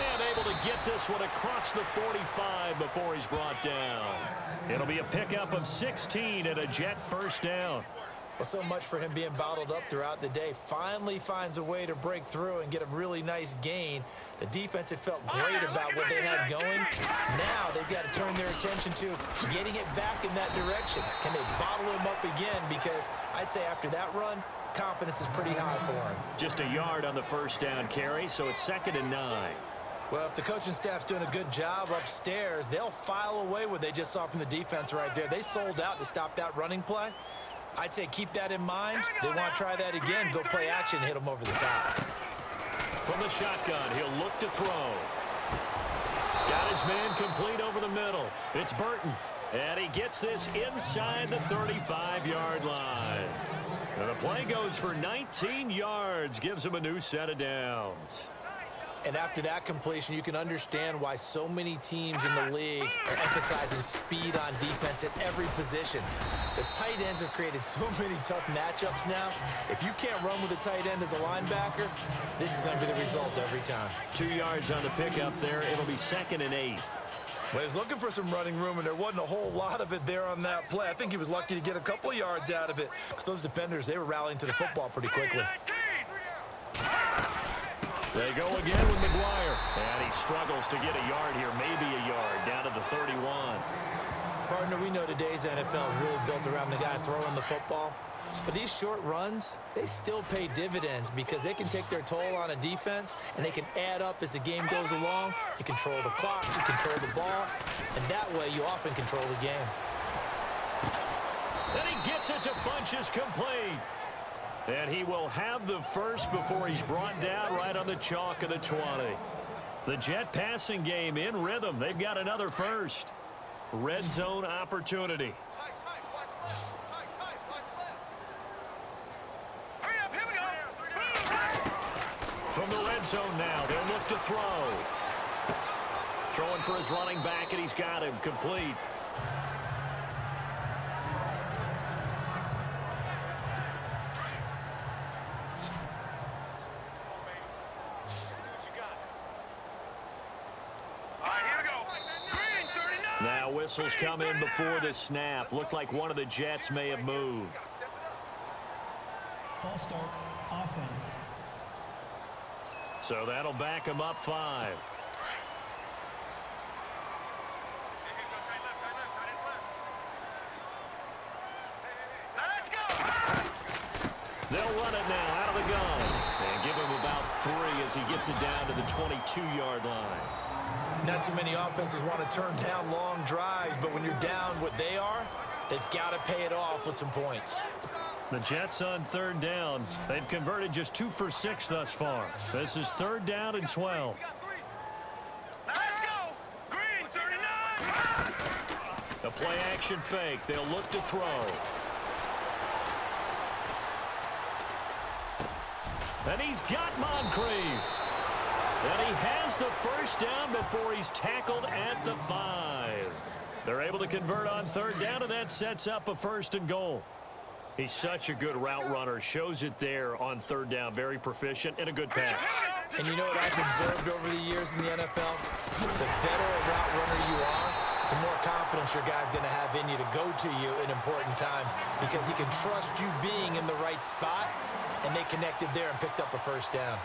And able to get this one across the 45 before he's brought down. It'll be a pickup of 16 and a Jet first down. Well, so much for him being bottled up throughout the day. Finally finds a way to break through and get a really nice gain. The defense had felt great about what they had going. Now they've got to turn their attention to getting it back in that direction. Can they bottle him up again? Because I'd say after that run, confidence is pretty high for him. Just a yard on the first down carry, so it's 2nd and 9. Well, if the coaching staff's doing a good job upstairs, they'll file away what they just saw from the defense right there. They sold out to stop that running play. I'd say keep that in mind. They want to try that again. Go play action and hit them over the top. From the shotgun, he'll look to throw. Got his man complete over the middle. It's Burton. And he gets this inside the 35-yard line. And the play goes for 19 yards. Gives him a new set of downs. And after that completion, you can understand why so many teams in the league are emphasizing speed on defense at every position. The tight ends have created so many tough matchups now. If you can't run with a tight end as a linebacker, this is going to be the result every time. 2 yards on the pickup there. It'll be 2nd and 8. Well, he was looking for some running room, and there wasn't a whole lot of it there on that play. I think he was lucky to get a couple of yards out of it. Because those defenders, they were rallying to the football pretty quickly. They go again with McGuire. And he struggles to get a yard here, maybe a yard, down to the 31. Partner, we know today's NFL is really built around the guy throwing the football. But these short runs, they still pay dividends because they can take their toll on a defense, and they can add up as the game goes along. You control the clock, you control the ball, and that way you often control the game. And he gets it to Funchess complete. And he will have the first before he's brought down right on the chalk of the 20. The Jet passing game in rhythm. They've got another first. Red zone opportunity. From the red zone now, they'll look to throw. Throwing for his running back, and he's got him complete. Now whistles come in before the snap. Looked like one of the Jets may have moved. False start, offense. So that'll back him up 5. They'll run it now out of the gun. And give him about 3 as he gets it down to the 22-yard line. Not too many offenses want to turn down long drives, but when you're down what they are, they've got to pay it off with some points. The Jets on third down. They've converted just 2 for 6 thus far. This is 3rd down and 12. Let's go! Green, 39! The play action fake. They'll look to throw. And he's got Moncrief. And he has the first down before he's tackled at the 5. They're able to convert on third down, and that sets up a 1st and goal. He's such a good route runner. Shows it there on third down. Very proficient and a good pass. And you know what I've observed over the years in the NFL? The better a route runner you are, the more confidence your guy's going to have in you to go to you in important times because he can trust you being in the right spot, and they connected there and picked up a first down.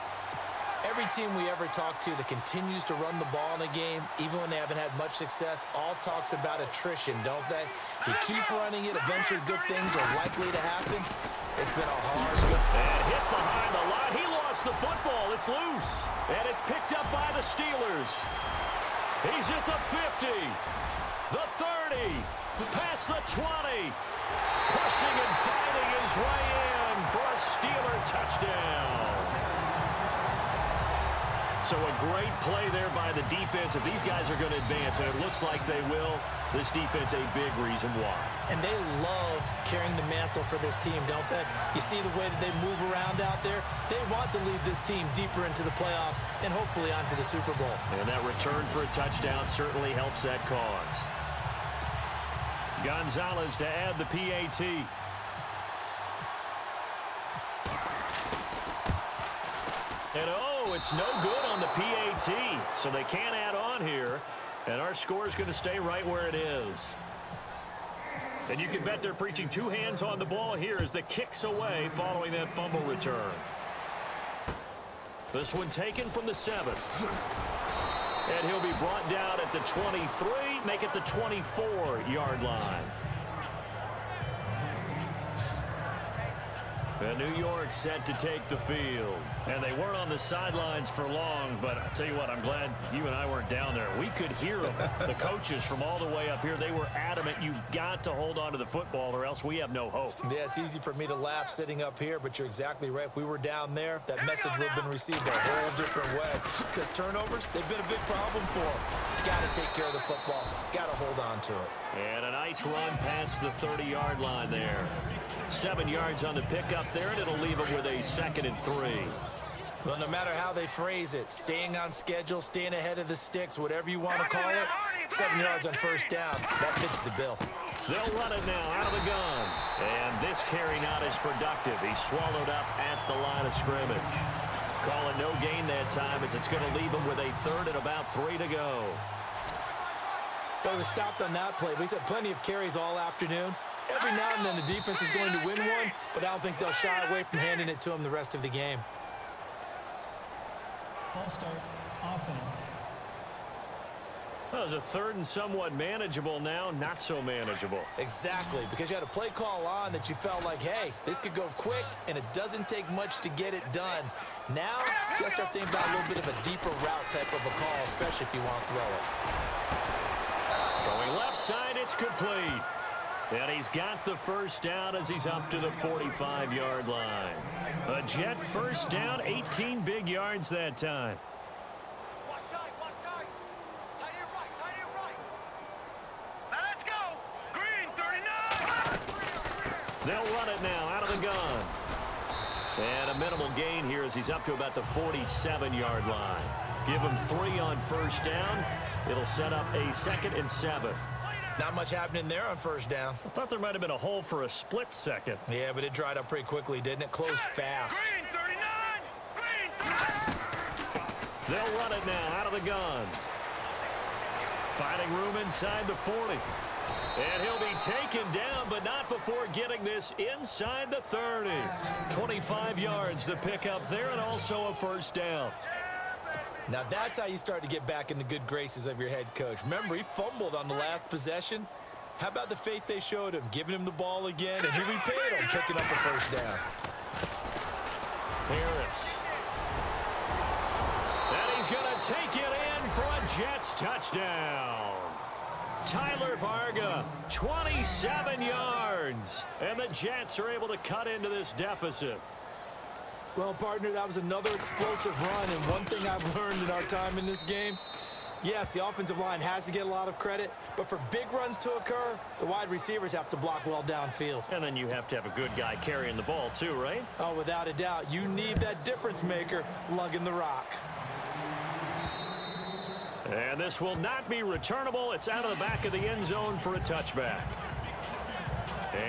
Every team we ever talk to that continues to run the ball in a game, even when they haven't had much success, all talks about attrition, don't they? If you keep running it, eventually good things are likely to happen. It's been a hard go. And hit behind the line. He lost lost the football. It's loose. And it's picked up by the Steelers. He's at the 50, the 30, past the 20. Pushing and fighting his way in for a Steeler touchdown. So a great play there by the defense. If these guys are going to advance, and it looks like they will, this defense a big reason why. And they love carrying the mantle for this team, don't they? You see the way that they move around out there? They want to lead this team deeper into the playoffs and hopefully onto the Super Bowl. And that return for a touchdown certainly helps that cause. Gonzalez to add the PAT. And oh, it's no good on the PAT. So they can't add on here. And our score is going to stay right where it is. And you can bet they're preaching two hands on the ball here as the kick's away following that fumble return. This one taken from the 7. And he'll be brought down at the 23, make it the 24-yard line. And New York set to take the field. And they weren't on the sidelines for long, but I'll tell you what, I'm glad you and I weren't down there. We could hear them. The coaches from all the way up here, they were adamant, you've got to hold on to the football or else we have no hope. Yeah, it's easy for me to laugh sitting up here, but you're exactly right. If we were down there, that message would have been received a whole different way. Because turnovers, they've been a big problem for them. Got to take care of the football. Got to hold on to it. And a nice run past the 30-yard line there. 7 yards on the pickup there, and it'll leave them with a 2nd and 3. Well, no matter how they phrase it, staying on schedule, staying ahead of the sticks, whatever you want to call it, 7 yards on first down, that fits the bill. They'll run it now out of the gun. And this carry not as productive. He's swallowed up at the line of scrimmage. Call it no gain that time as it's going to leave him with a 3rd and about 3 to go. Well, he was stopped on that play, but he's had plenty of carries all afternoon. Every now and then the defense is going to win one, but I don't think they'll shy away from handing it to him the rest of the game. Ball start, offense. Well, it was a 3rd and somewhat manageable now, not so manageable. Exactly, because you had a play call on that you felt like, hey, this could go quick, and it doesn't take much to get it done. Now, you got to start thinking about a little bit of a deeper route type of a call, especially if you want to throw it. Throwing left side, it's complete. And he's got the first down as he's up to the 45-yard line. A Jet first down, 18 big yards that time. Watch tight, watch tight. Tight end right. Now let's go. Green, 39. They'll run it now out of the gun. And a minimal gain here as he's up to about the 47-yard line. Give him 3 on first down. It'll set up a 2nd and 7. Not much happening there on first down. I thought there might have been a hole for a split second. Yeah, but it dried up pretty quickly, didn't it? Closed fast. Green, 39. Green. They'll run it now out of the gun. Finding room inside the 40. And he'll be taken down, but not before getting this inside the 30. 25 yards the pickup there, and also a first down. Now that's how you start to get back in the good graces of your head coach. Remember, he fumbled on the last possession. How about the faith they showed him, giving him the ball again, and he repaid him, picking up a first down. Harris. And he's going to take it in for a Jets touchdown. Tyler Varga, 27 yards. And the Jets are able to cut into this deficit. Well, partner, that was another explosive run, and one thing I've learned in our time in this game, yes, the offensive line has to get a lot of credit, but for big runs to occur, the wide receivers have to block well downfield. And then you have to have a good guy carrying the ball too, right? Oh, without a doubt. You need that difference maker lugging the rock. And this will not be returnable. It's out of the back of the end zone for a touchback.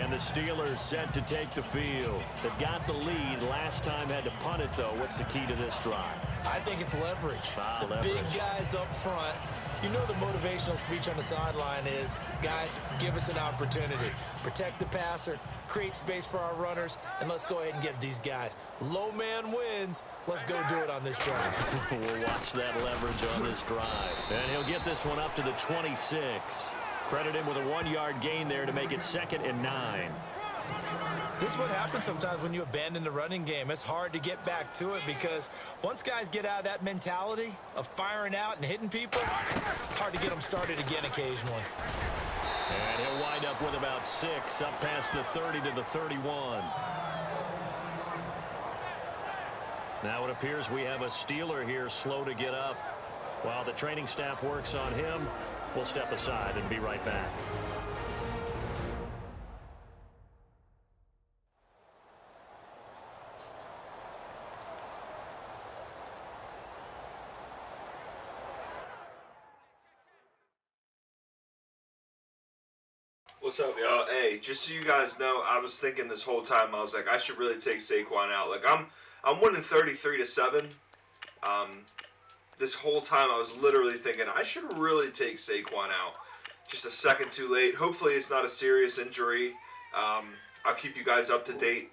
And the Steelers set to take the field. They've got the lead. Last time had to punt it, though. What's the key to this drive? I think it's leverage. The leverage. Big guys up front. You know the motivational speech on the sideline is, guys, give us an opportunity. Protect the passer, create space for our runners, and let's go ahead and get these guys. Low man wins. Let's go do it on this drive. We'll watch that leverage on this drive. And he'll get this one up to the 26. Credit him with a 1-yard gain there to make it 2nd and 9. This is what happens sometimes when you abandon the running game. It's hard to get back to it because once guys get out of that mentality of firing out and hitting people, hard to get them started again occasionally. And he'll wind up with about 6, up past the 30 to the 31. Now it appears we have a Steeler here slow to get up. While the training staff works on him, we'll step aside and be right back. What's up, y'all? Hey, just so you guys know, I was thinking this whole time, I was like, I should really take Saquon out. Like, I'm winning 33-7. This whole time I was literally thinking I should really take Saquon out. Just a second too late. Hopefully it's not a serious injury. I'll keep you guys up to date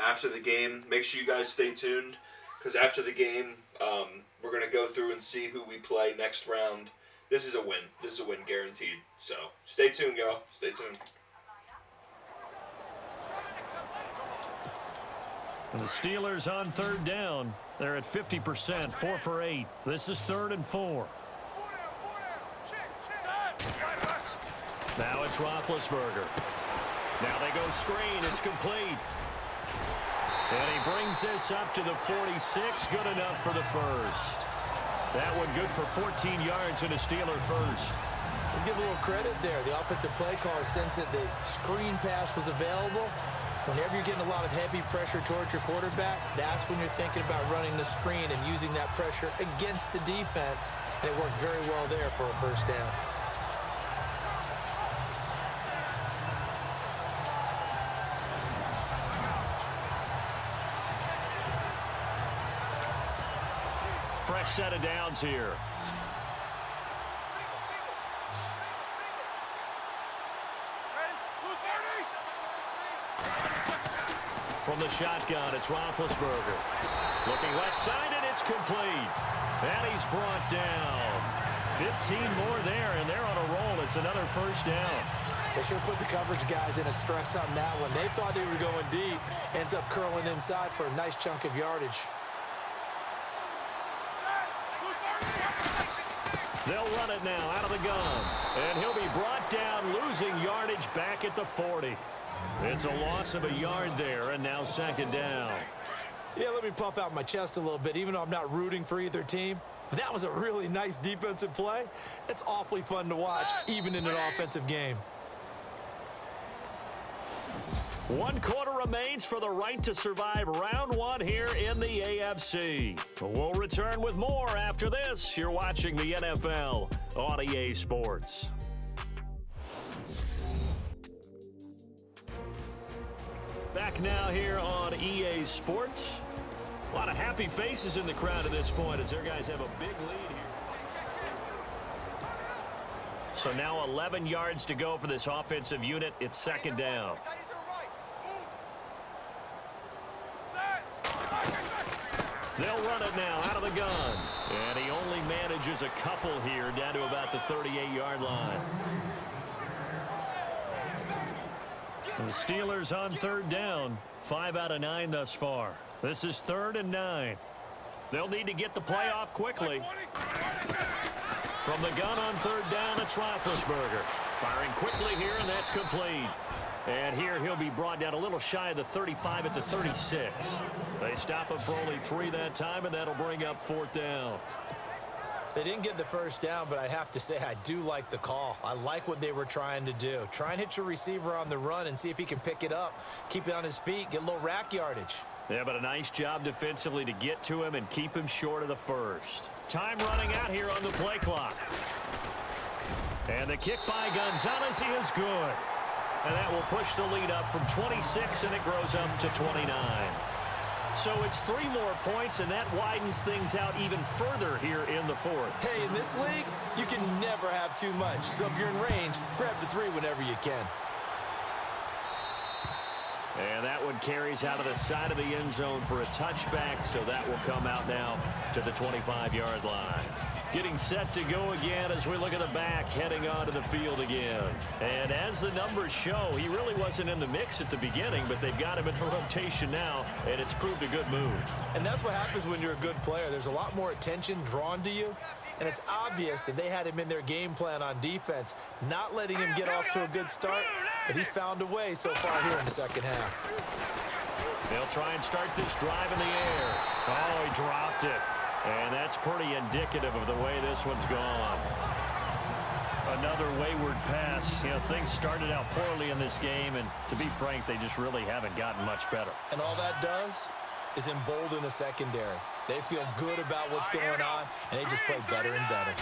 after the game. Make sure you guys stay tuned, because after the game, we're going to go through and see who we play next round. This is a win. This is a win guaranteed. So stay tuned, y'all. Stay tuned. And the Steelers on third down. They're at 50%, 4 for 8. This is 3rd and 4. Now it's Roethlisberger. Now they go screen. It's complete. And he brings this up to the 46. Good enough for the first. That one good for 14 yards and a Steeler first. Let's give a little credit there. The offensive play caller sensed that the screen pass was available. Whenever you're getting a lot of heavy pressure towards your quarterback, that's when you're thinking about running the screen and using that pressure against the defense. And it worked very well there for a first down. Fresh set of downs here. From the shotgun, it's Roethlisberger. Looking left side, and it's complete. And he's brought down. 15 more there, and they're on a roll. It's another first down. They sure put the coverage guys in a stress on that one. They thought they were going deep. Ends up curling inside for a nice chunk of yardage. They'll run it now out of the gun. And he'll be brought down, losing yardage back at the 40. It's a loss of a yard there, and now 2nd down. Yeah, let me puff out my chest a little bit, even though I'm not rooting for either team. That was a really nice defensive play. It's awfully fun to watch, even in an offensive game. 1 quarter remains for the right to survive round 1 here in the AFC. We'll return with more after this. You're watching the NFL on EA Sports. Back now here on EA Sports. A lot of happy faces in the crowd at this point as their guys have a big lead here. So now 11 yards to go for this offensive unit. It's 2nd down. They'll run it now out of the gun. And he only manages a couple here down to about the 38-yard line. And the Steelers on 3rd down. 5 out of 9 thus far. This is 3rd and 9. They'll need to get the play off quickly. From the gun on 3rd down, it's Roethlisberger. Firing quickly here, and that's complete. And here he'll be brought down a little shy of the 35 at the 36. They stop him for only 3 that time, and that'll bring up 4th down. They didn't get the first down, but I have to say I do like the call. I like what they were trying to do. Try and hit your receiver on the run and see if he can pick it up. Keep it on his feet, get a little rack yardage. Yeah, but a nice job defensively to get to him and keep him short of the first. Time running out here on the play clock. And the kick by Gonzalez is good. And that will push the lead up from 26, and it grows up to 29. So it's 3 more points, and that widens things out even further here in the 4th. Hey, in this league, you can never have too much. So if you're in range, grab the 3 whenever you can. And that one carries out of the side of the end zone for a touchback, so that will come out now to the 25-yard line. Getting set to go again as we look at the back heading onto the field again. And as the numbers show, he really wasn't in the mix at the beginning, but they've got him in rotation now, and it's proved a good move. And that's what happens when you're a good player. There's a lot more attention drawn to you, and it's obvious that they had him in their game plan on defense, not letting him get off to a good start, but he's found a way so far here in the second half. They'll try and start this drive in the air. Oh, he dropped it. And that's pretty indicative of the way this one's gone. Another wayward pass. You know, things started out poorly in this game, and to be frank, they just really haven't gotten much better. And all that does is embolden the secondary. They feel good about what's going on, and they just play better and better.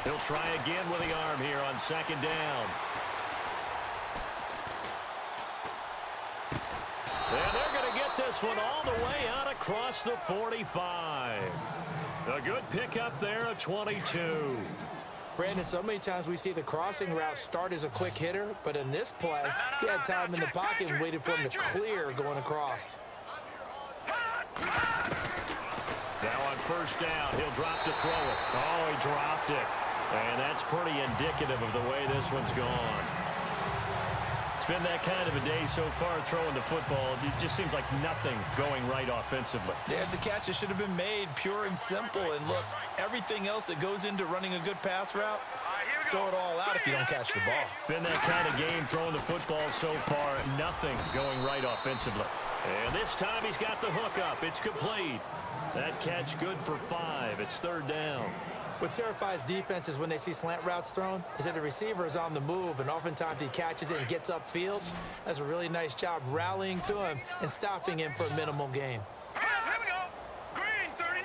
He'll try again with the arm here on second down. And they're going to get this one all the way out across the 45. A good pickup there at 22. Brandon, so many times we see the crossing route start as a quick hitter, but in this play, he had time in the pocket and waited for him to clear going across. Now on first down, he'll drop to throw it. Oh, he dropped it. And that's pretty indicative of the way this one's gone. It's been that kind of a day so far throwing the football. It just seems like nothing going right offensively. Yeah, it's a catch that should have been made, pure and simple. And look, everything else that goes into running a good pass route, throw it all out if you don't catch the ball. Been that kind of game throwing the football so far, nothing going right offensively. And this time he's got the hook up. It's complete. That catch good for 5. It's third down. What terrifies defenses when they see slant routes thrown is that the receiver is on the move, and oftentimes he catches it and gets upfield. Does a really nice job rallying to him and stopping him for a minimal gain. Here we go. Green, 39.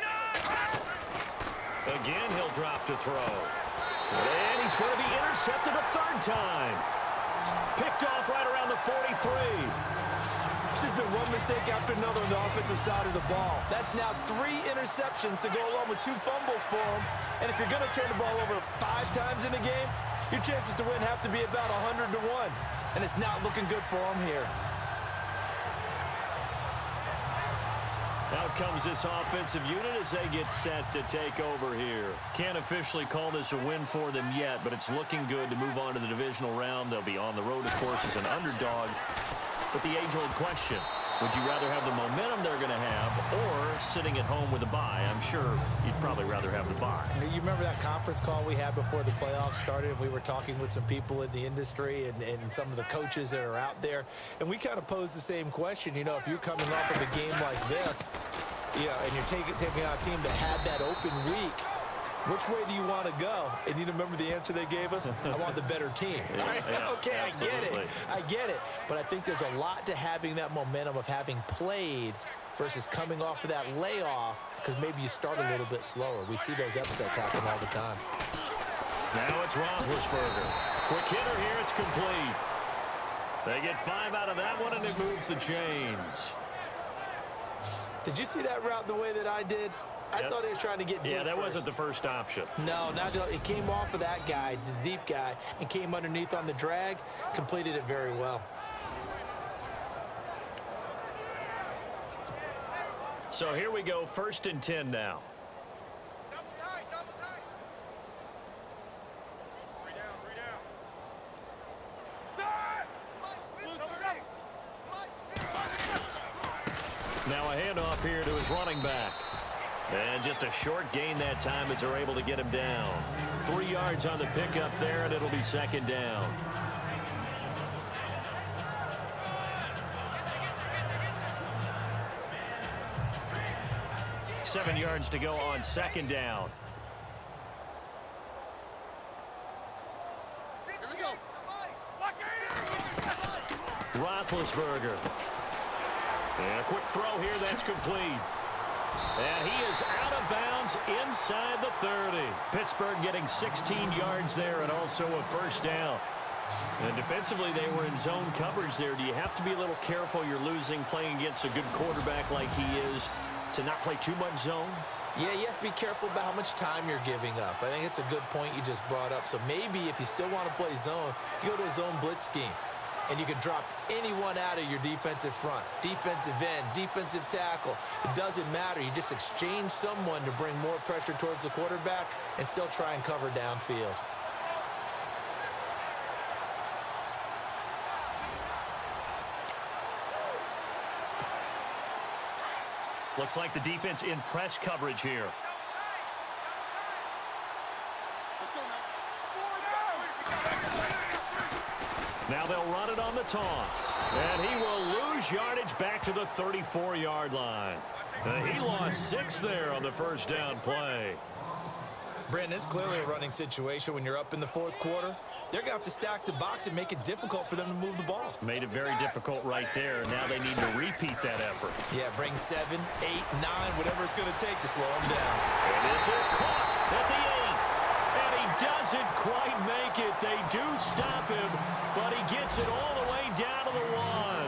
Again, he'll drop to throw. And he's going to be intercepted a third time. Picked off right around the 43. It's just been one mistake after another on the offensive side of the ball. That's now 3 interceptions to go along with 2 fumbles for him. And if you're going to turn the ball over 5 times in a game, your chances to win have to be about 100 to 1. And it's not looking good for him here. Out comes this offensive unit as they get set to take over here. Can't officially call this a win for them yet, but it's looking good to move on to the divisional round. They'll be on the road, of course, as an underdog. But the age-old question, would you rather have the momentum they're going to have or sitting at home with a bye? I'm sure you'd probably rather have the bye. You remember that conference call we had before the playoffs started? We were talking with some people in the industry and some of the coaches that are out there. And we kind of posed the same question. You know, if you're coming off of a game like this, you know, and you're taking on a team that had that open week, which way do you want to go? And you remember the answer they gave us? I want the better team. Yeah, okay, absolutely. I get it. But I think there's a lot to having that momentum of having played versus coming off of that layoff, because maybe you start a little bit slower. We see those upsets happen all the time. Now it's Roethlisberger. Quick hitter here, it's complete. They get 5 out of that one, and it moves the chains. Did you see that route the way that I did? I thought he was trying to get deep. Yeah, that first. wasn't the first option. No, it came off of that guy, the deep guy, and came underneath on the drag, completed it very well. So here we go, 1st and 10 now. Double tight, double tight. 3 down, 3 down. Start! Now a handoff here to his running back. And just a short gain that time as they're able to get him down. 3 yards on the pickup there, and it'll be 2nd down. Seven yards to go on 2nd down. Here we go. Roethlisberger. And a quick throw here, that's complete. And he is out of bounds inside the 30. Pittsburgh getting 16 yards there and also a 1st down. And defensively, they were in zone coverage there. Do you have to be a little careful? You're losing playing against a good quarterback like he is to not play too much zone? Yeah, you have to be careful about how much time you're giving up. I think it's a good point you just brought up. So maybe if you still want to play zone, you go to a zone blitz scheme. and you can drop anyone out of your defensive front. Defensive end, defensive tackle. It doesn't matter. You just exchange someone to bring more pressure towards the quarterback and still try and cover downfield. Looks like the defense in press coverage here. Now they'll run it on the toss. And he will lose yardage back to the 34-yard line. He lost 6 there on the first down play. Brandon, it's clearly a running situation when you're up in the fourth quarter. They're going to have to stack the box and make it difficult for them to move the ball. Made it very difficult right there. Now they need to repeat that effort. Yeah, bring 7, 8, 9, whatever it's going to take to slow them down. And this is caught at the 8. And he doesn't quite make it. They do stop him, but he gets it all the way down to the 1.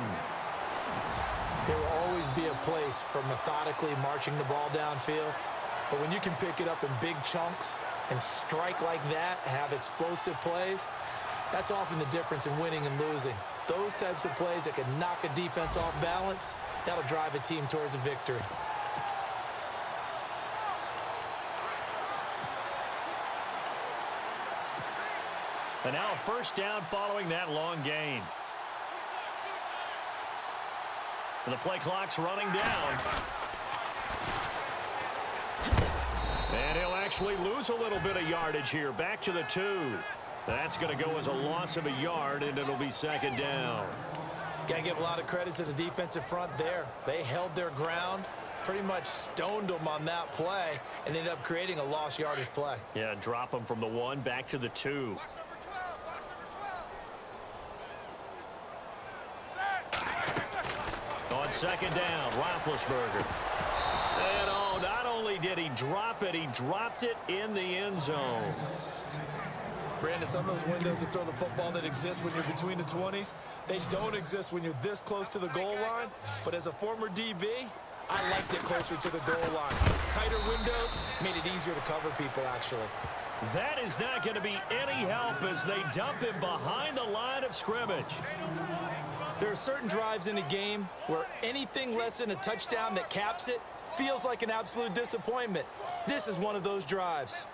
There will always be a place for methodically marching the ball downfield. But when you can pick it up in big chunks and strike like that, have explosive plays, that's often the difference in winning and losing. Those types of plays that can knock a defense off balance, that'll drive a team towards a victory. And now a first down following that long gain. And the play clock's running down. And he'll actually lose a little bit of yardage here. Back to the 2. That's going to go as a loss of a yard, and it'll be second down. Got to give a lot of credit to the defensive front there. They held their ground, pretty much stoned them on that play, and ended up creating a lost yardage play. Yeah, drop them from the 1 back to the 2. On second down, Roethlisberger. And oh, not only did he drop it, he dropped it in the end zone. Brandon, some of those windows to throw the football that exist when you're between the 20s, they don't exist when you're this close to the goal line. But as a former DB, I liked it closer to the goal line. Tighter windows made it easier to cover people, actually. That is not going to be any help as they dump him behind the line of scrimmage. There are certain drives in a game where anything less than a touchdown that caps it feels like an absolute disappointment. This is one of those drives.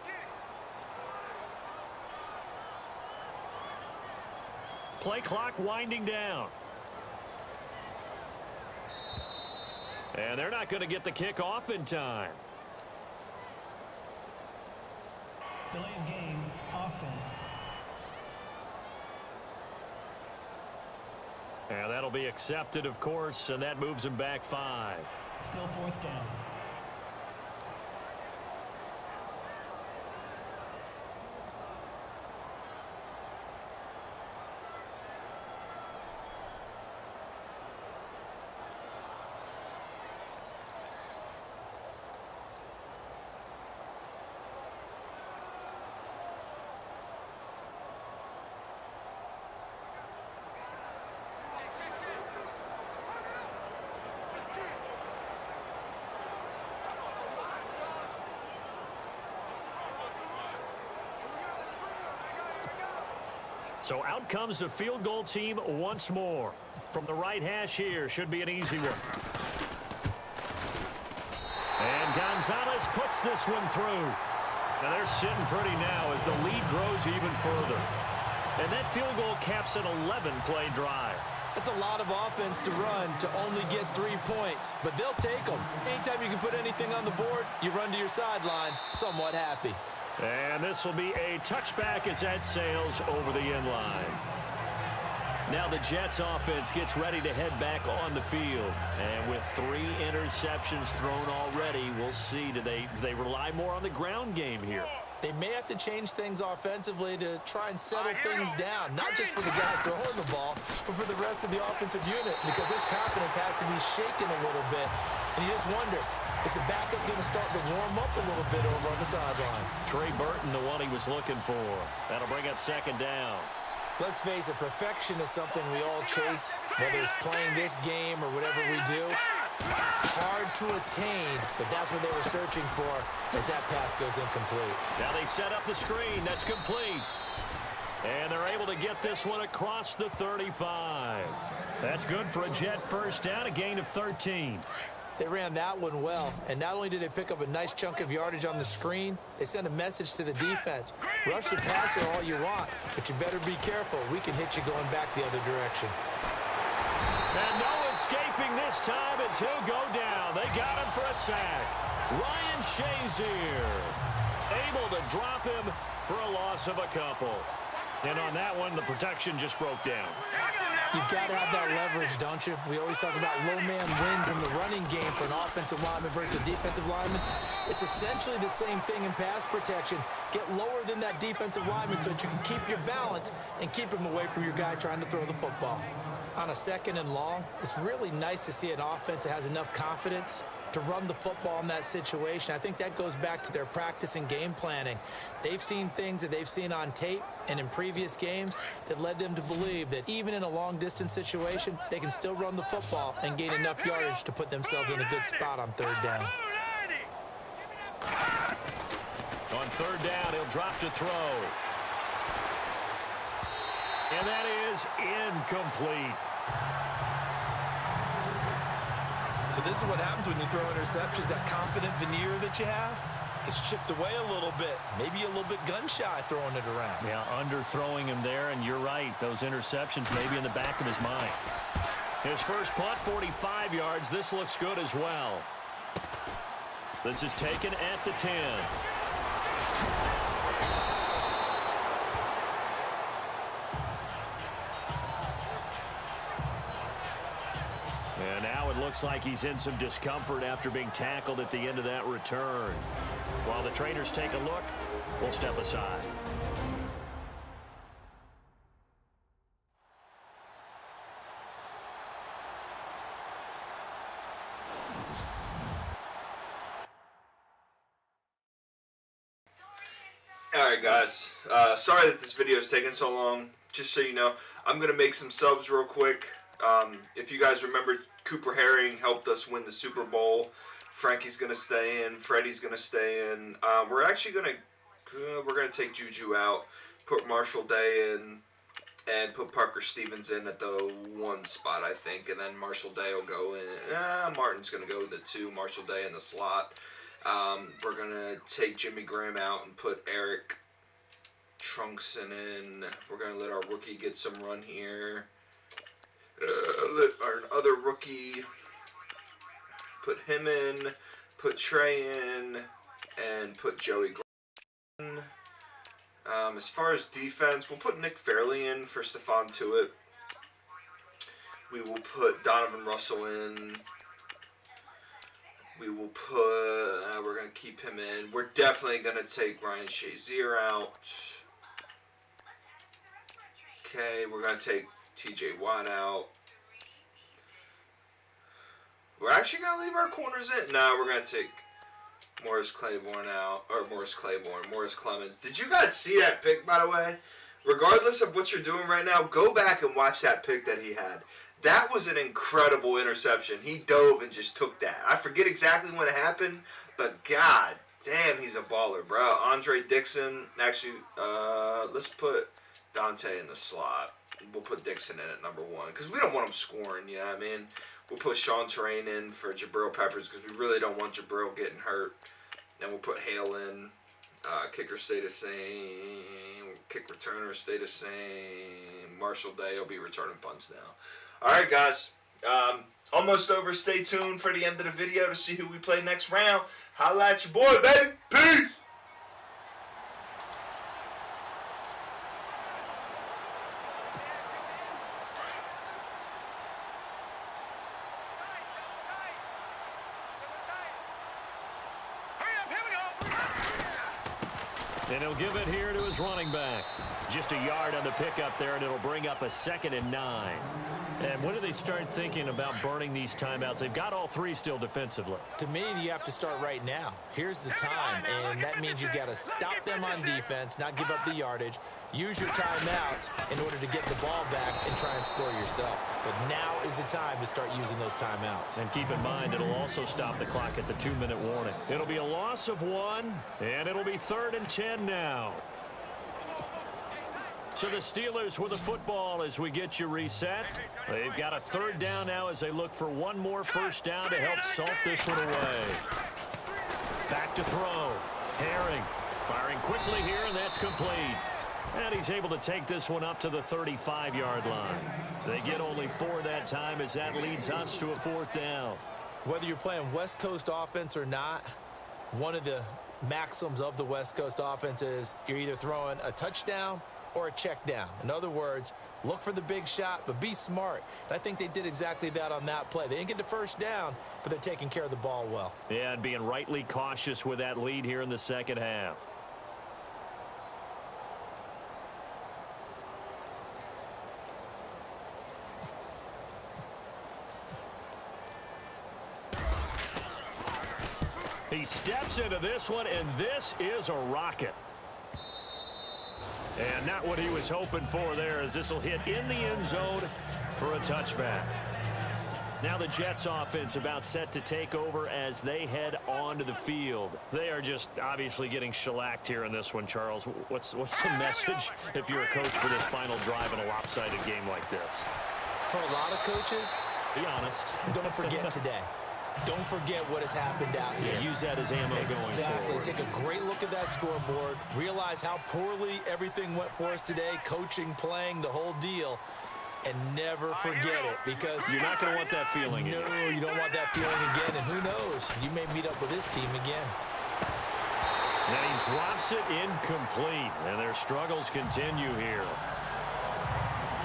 Play clock winding down. And they're not going to get the kickoff in time. Delay of game, offense. And that'll be accepted, of course, and that moves him back 5. Still fourth down. So out comes the field goal team once more. From the right hash here, should be an easy one. And Gonzalez puts this one through. Now they're sitting pretty now as the lead grows even further. And that field goal caps an 11-play drive. That's a lot of offense to run to only get 3 points, but they'll take them. Anytime you can put anything on the board, you run to your sideline somewhat happy. And this will be a touchback as that sails over the end line. Now the Jets offense gets ready to head back on the field. And with 3 interceptions thrown already, we'll see, do they rely more on the ground game here? They may have to change things offensively to try and settle things down, not just for the guy throwing the ball, but for the rest of the offensive unit, because his confidence has to be shaken a little bit. And you just wonder, is the backup going to start to warm up a little bit over on the sideline? Trey Burton, the one he was looking for. That'll bring up second down. Let's face it, perfection is something we all chase, whether it's playing this game or whatever we do. Hard to attain, but that's what they were searching for as that pass goes incomplete. Now they set up the screen. That's complete. And they're able to get this one across the 35. That's good for a Jet first down, a gain of 13. They ran that one well, and not only did they pick up a nice chunk of yardage on the screen, they sent a message to the defense. Rush the passer all you want, but you better be careful. We can hit you going back the other direction. And no escaping this time as he'll go down. They got him for a sack. Ryan Shazier able to drop him for a loss of a couple. And on that one, the protection just broke down. You've got to have that leverage, don't you? We always talk about low man wins in the running game for an offensive lineman versus a defensive lineman. It's essentially the same thing in pass protection. Get lower than that defensive lineman so that you can keep your balance and keep him away from your guy trying to throw the football. On a 2nd and long, it's really nice to see an offense that has enough confidence to run the football in that situation. I think that goes back to their practice and game planning. They've seen things that they've seen on tape and in previous games that led them to believe that even in a long-distance situation, they can still run the football and gain enough yardage to put themselves in a good spot on 3rd down. On 3rd down, he'll drop to throw. And that is incomplete. So this is what happens when you throw interceptions. That confident veneer that you have, it's chipped away a little bit. Maybe a little bit gun-shy throwing it around. Yeah, underthrowing him there, and you're right. Those interceptions may be in the back of his mind. His first punt, 45 yards. This looks good as well. This is taken at the 10. And now it looks like he's in some discomfort after being tackled at the end of that return. While the trainers take a look, we'll step aside. Alright guys, sorry that this video is taking so long. Just so you know, I'm going to make some subs real quick. If you guys remember, Cooper Herring helped us win the Super Bowl. Frankie's going to stay in. Freddie's going to stay in. We're actually going to take Juju out, put Marshall Day in, and put Parker Stevens in at the 1 spot, I think. And then Marshall Day will go in. Martin's going to go the 2, Marshall Day in the slot. We're going to take Jimmy Graham out and put Eric Trunkson in. We're going to let our rookie get some run here. Let our other rookie, put him in, put Trey in, and put Joey Graham in. As far as defense, we'll put Nick Fairley in for Stephon Tuitt. We will put Donovan Russell in. We will put, we're going to keep him in. We're definitely going to take Ryan Shazier out. Okay, we're going to take TJ Watt out. We're actually going to leave our corners in. No, we're going to take Morris Claiborne out. Or Morris Clemens. Did you guys see that pick, by the way? Regardless of what you're doing right now, go back and watch that pick that he had. That was an incredible interception. He dove and just took that. I forget exactly when it happened, but god damn, he's a baller, bro. Andre Dixon. Actually, let's put Dante in the slot. We'll put Dixon in at number 1 because we don't want him scoring, you know what I mean? We'll put Sean Terrain in for Jabril Peppers because we really don't want Jabril getting hurt. And we'll put Hale in. Kicker stay the same. Kick returner stay the same. Marshall Day will be returning punts now. Alright guys, almost over. Stay tuned for the end of the video to see who we play next round. Holla at your boy, baby. Peace! And he'll give it here to his running back. Just a yard on the pickup there, and it'll bring up a 2nd and 9. And when do they start thinking about burning these timeouts? They've got all 3 still defensively. To me, you have to start right now. Here's the time, and that means you've got to stop them on defense, not give up the yardage, use your timeouts in order to get the ball back and try and score yourself. But now is the time to start using those timeouts. And keep in mind, it'll also stop the clock at the 2-minute warning. It'll be a loss of 1, and it'll be 3rd and 10 now. So the Steelers with the football as we get you reset. They've got a third down now as they look for one more first down to help salt this one away. Back to throw. Herring firing quickly here, and that's complete. And he's able to take this one up to the 35-yard line. They get only 4 that time as that leads us to a fourth down. Whether you're playing West Coast offense or not, one of the maxims of the West Coast offense is you're either throwing a touchdown or a check down. In other words, look for the big shot, but be smart. And I think they did exactly that on that play. They didn't get the first down, but they're taking care of the ball well. Yeah, and being rightly cautious with that lead here in the second half. He steps into this one, and this is a rocket. And not what he was hoping for there, as this will hit in the end zone for a touchback. Now the Jets offense about set to take over as they head onto the field. They are just obviously getting shellacked here in this one, Charles. What's the message if you're a coach for this final drive in a lopsided game like this? For a lot of coaches, be honest. Don't forget today. Don't forget what has happened out here. Yeah, use that as ammo going forward. Take a great look at that scoreboard. Realize how poorly everything went for us today. Coaching, playing, the whole deal. And never forget it, because you're not going to want that feeling again. No, you don't want that feeling again. And who knows? You may meet up with this team again. And he drops it incomplete. And their struggles continue here.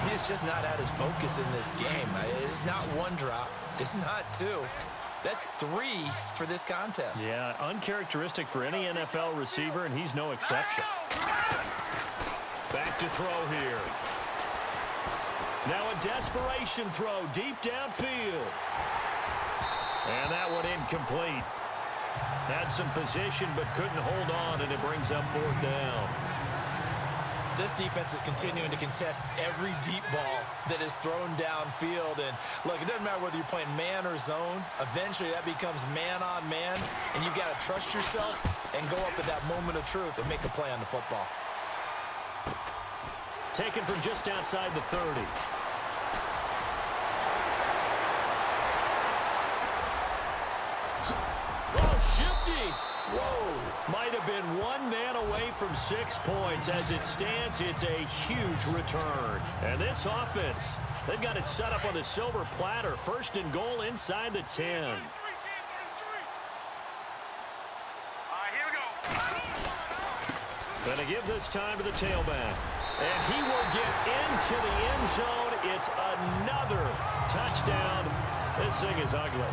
He is just not at his focus in this game. It's not one drop. It's not two. That's 3 for this contest. Yeah, uncharacteristic for any NFL receiver, and he's no exception. Back to throw here. Now a desperation throw deep downfield. And that one incomplete. Had some position but couldn't hold on, and it brings up fourth down. This defense is continuing to contest every deep ball that is thrown downfield. And look, it doesn't matter whether you're playing man or zone. Eventually that becomes man on man, and you've got to trust yourself and go up at that moment of truth and make a play on the football. Taken from just outside the 30. Oh, shifty. Whoa. Might have been one man away from 6 points. As it stands, it's a huge return. And this offense, they've got it set up on the silver platter. First and goal inside the 10. Here we go. Going to give this time to the tailback. And he will get into the end zone. It's another touchdown. This thing is ugly.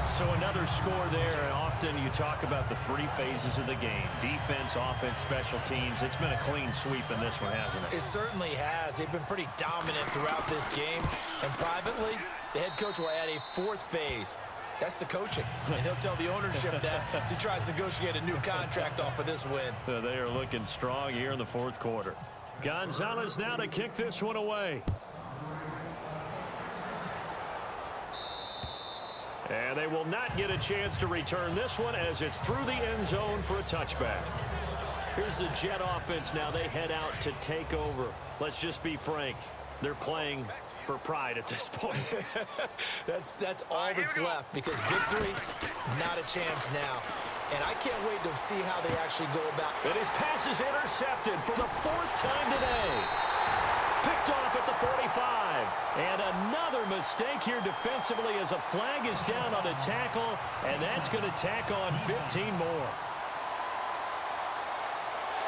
So another score there, and often you talk about the 3 phases of the game. Defense, offense, special teams. It's been a clean sweep in this one, hasn't it? It certainly has. They've been pretty dominant throughout this game. And privately, the head coach will add a 4th phase. That's the coaching. And he'll tell the ownership that as he tries to negotiate a new contract off of this win. They are looking strong here in the 4th quarter. Gonzalez now to kick this one away. And they will not get a chance to return this one as it's through the end zone for a touchback. Here's the Jet offense now. They head out to take over. Let's just be frank. They're playing for pride at this point. That's all that's left, because victory, not a chance now. And I can't wait to see how they actually go about. And his pass is intercepted for the 4th time today. Picked off at the 45. And another mistake here defensively as a flag is down on the tackle, and that's going to tack on 15 more.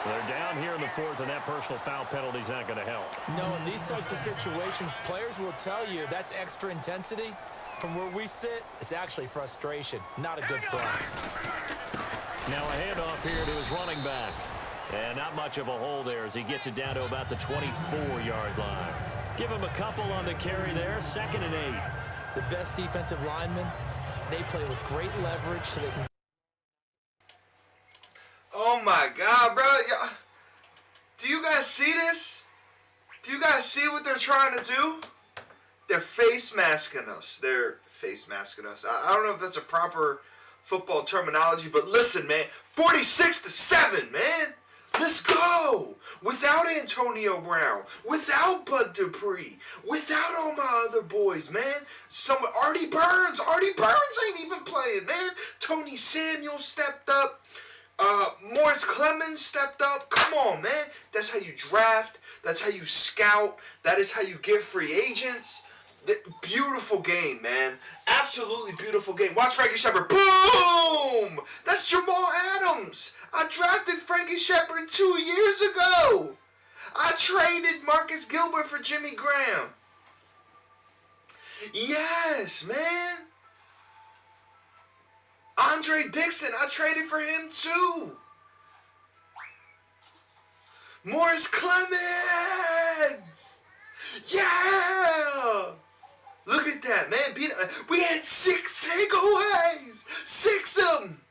They're down here in the 4th, and that personal foul penalty is not going to help. No, in these types of situations, players will tell you that's extra intensity. From where we sit, it's actually frustration, not a good play. Now a handoff here to his running back. And not much of a hole there as he gets it down to about the 24-yard line. Give him a couple on the carry there, 2nd and 8. The best defensive linemen, they play with great leverage so they can. Oh my God, bro. Do you guys see this? Do you guys see what they're trying to do? They're face masking us. They're face masking us. I don't know if that's a proper football terminology, but listen, man. 46-7, man. Let's go. Without without Antonio Brown, without Bud Dupree, without all my other boys, man. Artie Burns ain't even playing, man. Tony Samuel stepped up. Morris Clemens stepped up. Come on, man. That's how you draft. That's how you scout. That is how you get free agents. Beautiful game, man. Absolutely beautiful game. Watch Frankie Shepard. Boom! That's Jamal Adams. I drafted Frankie Shepard 2 years ago. I traded Marcus Gilbert for Jimmy Graham. Yes, man. Andre Dixon, I traded for him too. Morris Clemens. Yeah. Look at that, man. We had 6 takeaways. 6 of them.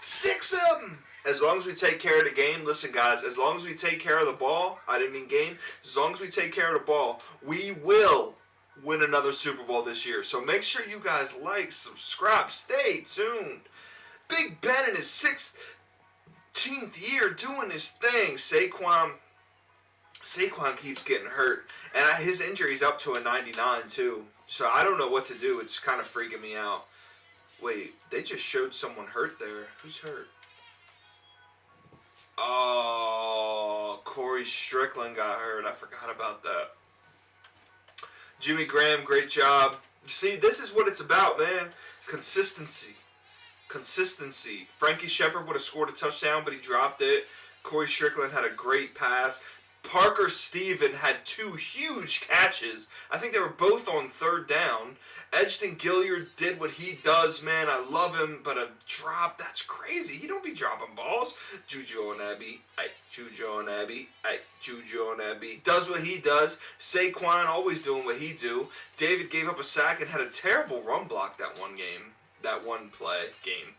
6 of them. As long as we take care of the game, listen, guys, as long as we take care of the ball, I didn't mean game, as long as we take care of the ball, we will win another Super Bowl this year. So make sure you guys like, subscribe, stay tuned. Big Ben in his 16th year doing his thing. Saquon keeps getting hurt. And his injury's up to a 99, too. So I don't know what to do. It's kind of freaking me out. Wait, they just showed someone hurt there. Who's hurt? Oh, Corey Strickland got hurt. I forgot about that. Jimmy Graham, great job. See, this is what it's about, man. Consistency. Consistency. Frankie Shepard would have scored a touchdown, but he dropped it. Corey Strickland had a great pass. Parker Steven had 2 huge catches. I think they were both on 3rd down. Edgerton Gilliard did what he does, man. I love him, but a drop, that's crazy. He don't be dropping balls. Juju Onabi, Juju Onabi, Juju Onabi. Does what he does. Saquon always doing what he do. David gave up a sack and had a terrible run block that one game. That one play game.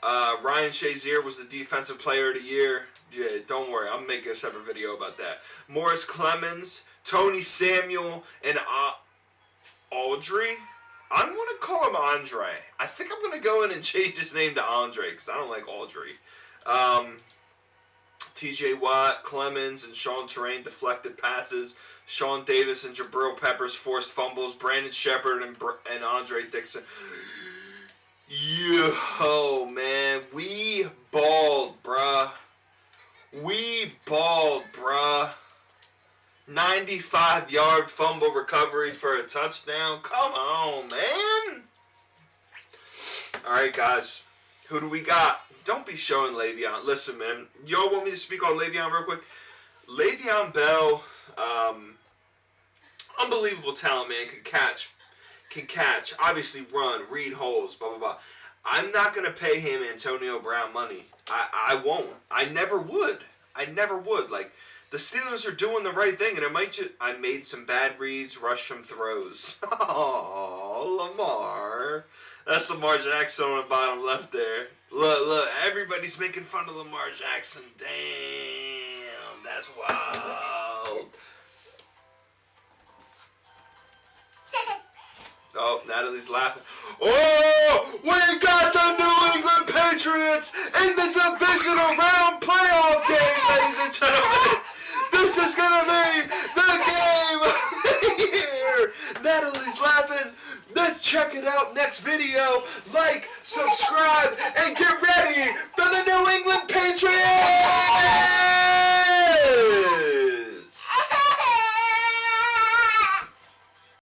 Ryan Shazier was the defensive player of the year. Yeah, don't worry. I'm making a separate video about that. Morris Clemens, Tony Samuel, and Audrey. I'm going to call him Andre. I think I'm going to go in and change his name to Andre because I don't like Audrey. TJ Watt, Clemens, and Sean Terrain deflected passes. Sean Davis and Jabril Peppers forced fumbles. Brandon Shepard and Andre Dixon. Yo, man. We balled, bruh. 95-yard fumble recovery for a touchdown. Come on, man. All right, guys. Who do we got? Don't be showing Le'Veon. Listen, man. Y'all want me to speak on Le'Veon real quick? Le'Veon Bell, unbelievable talent, man. Can catch. Obviously run, read holes, blah, blah, blah. I'm not going to pay him Antonio Brown money. I won't. I never would. Like, the Steelers are doing the right thing, and it might just... I made some bad reads, rushed some throws. Oh, Lamar. That's Lamar Jackson on the bottom left there. Look, everybody's making fun of Lamar Jackson. Damn, that's wild. Oh, Natalie's laughing. Oh, we got the New England Patriots in the divisional round playoff game, ladies and gentlemen. This is going to be the game of the year. Natalie's laughing. Let's check it out next video. Like, subscribe, and get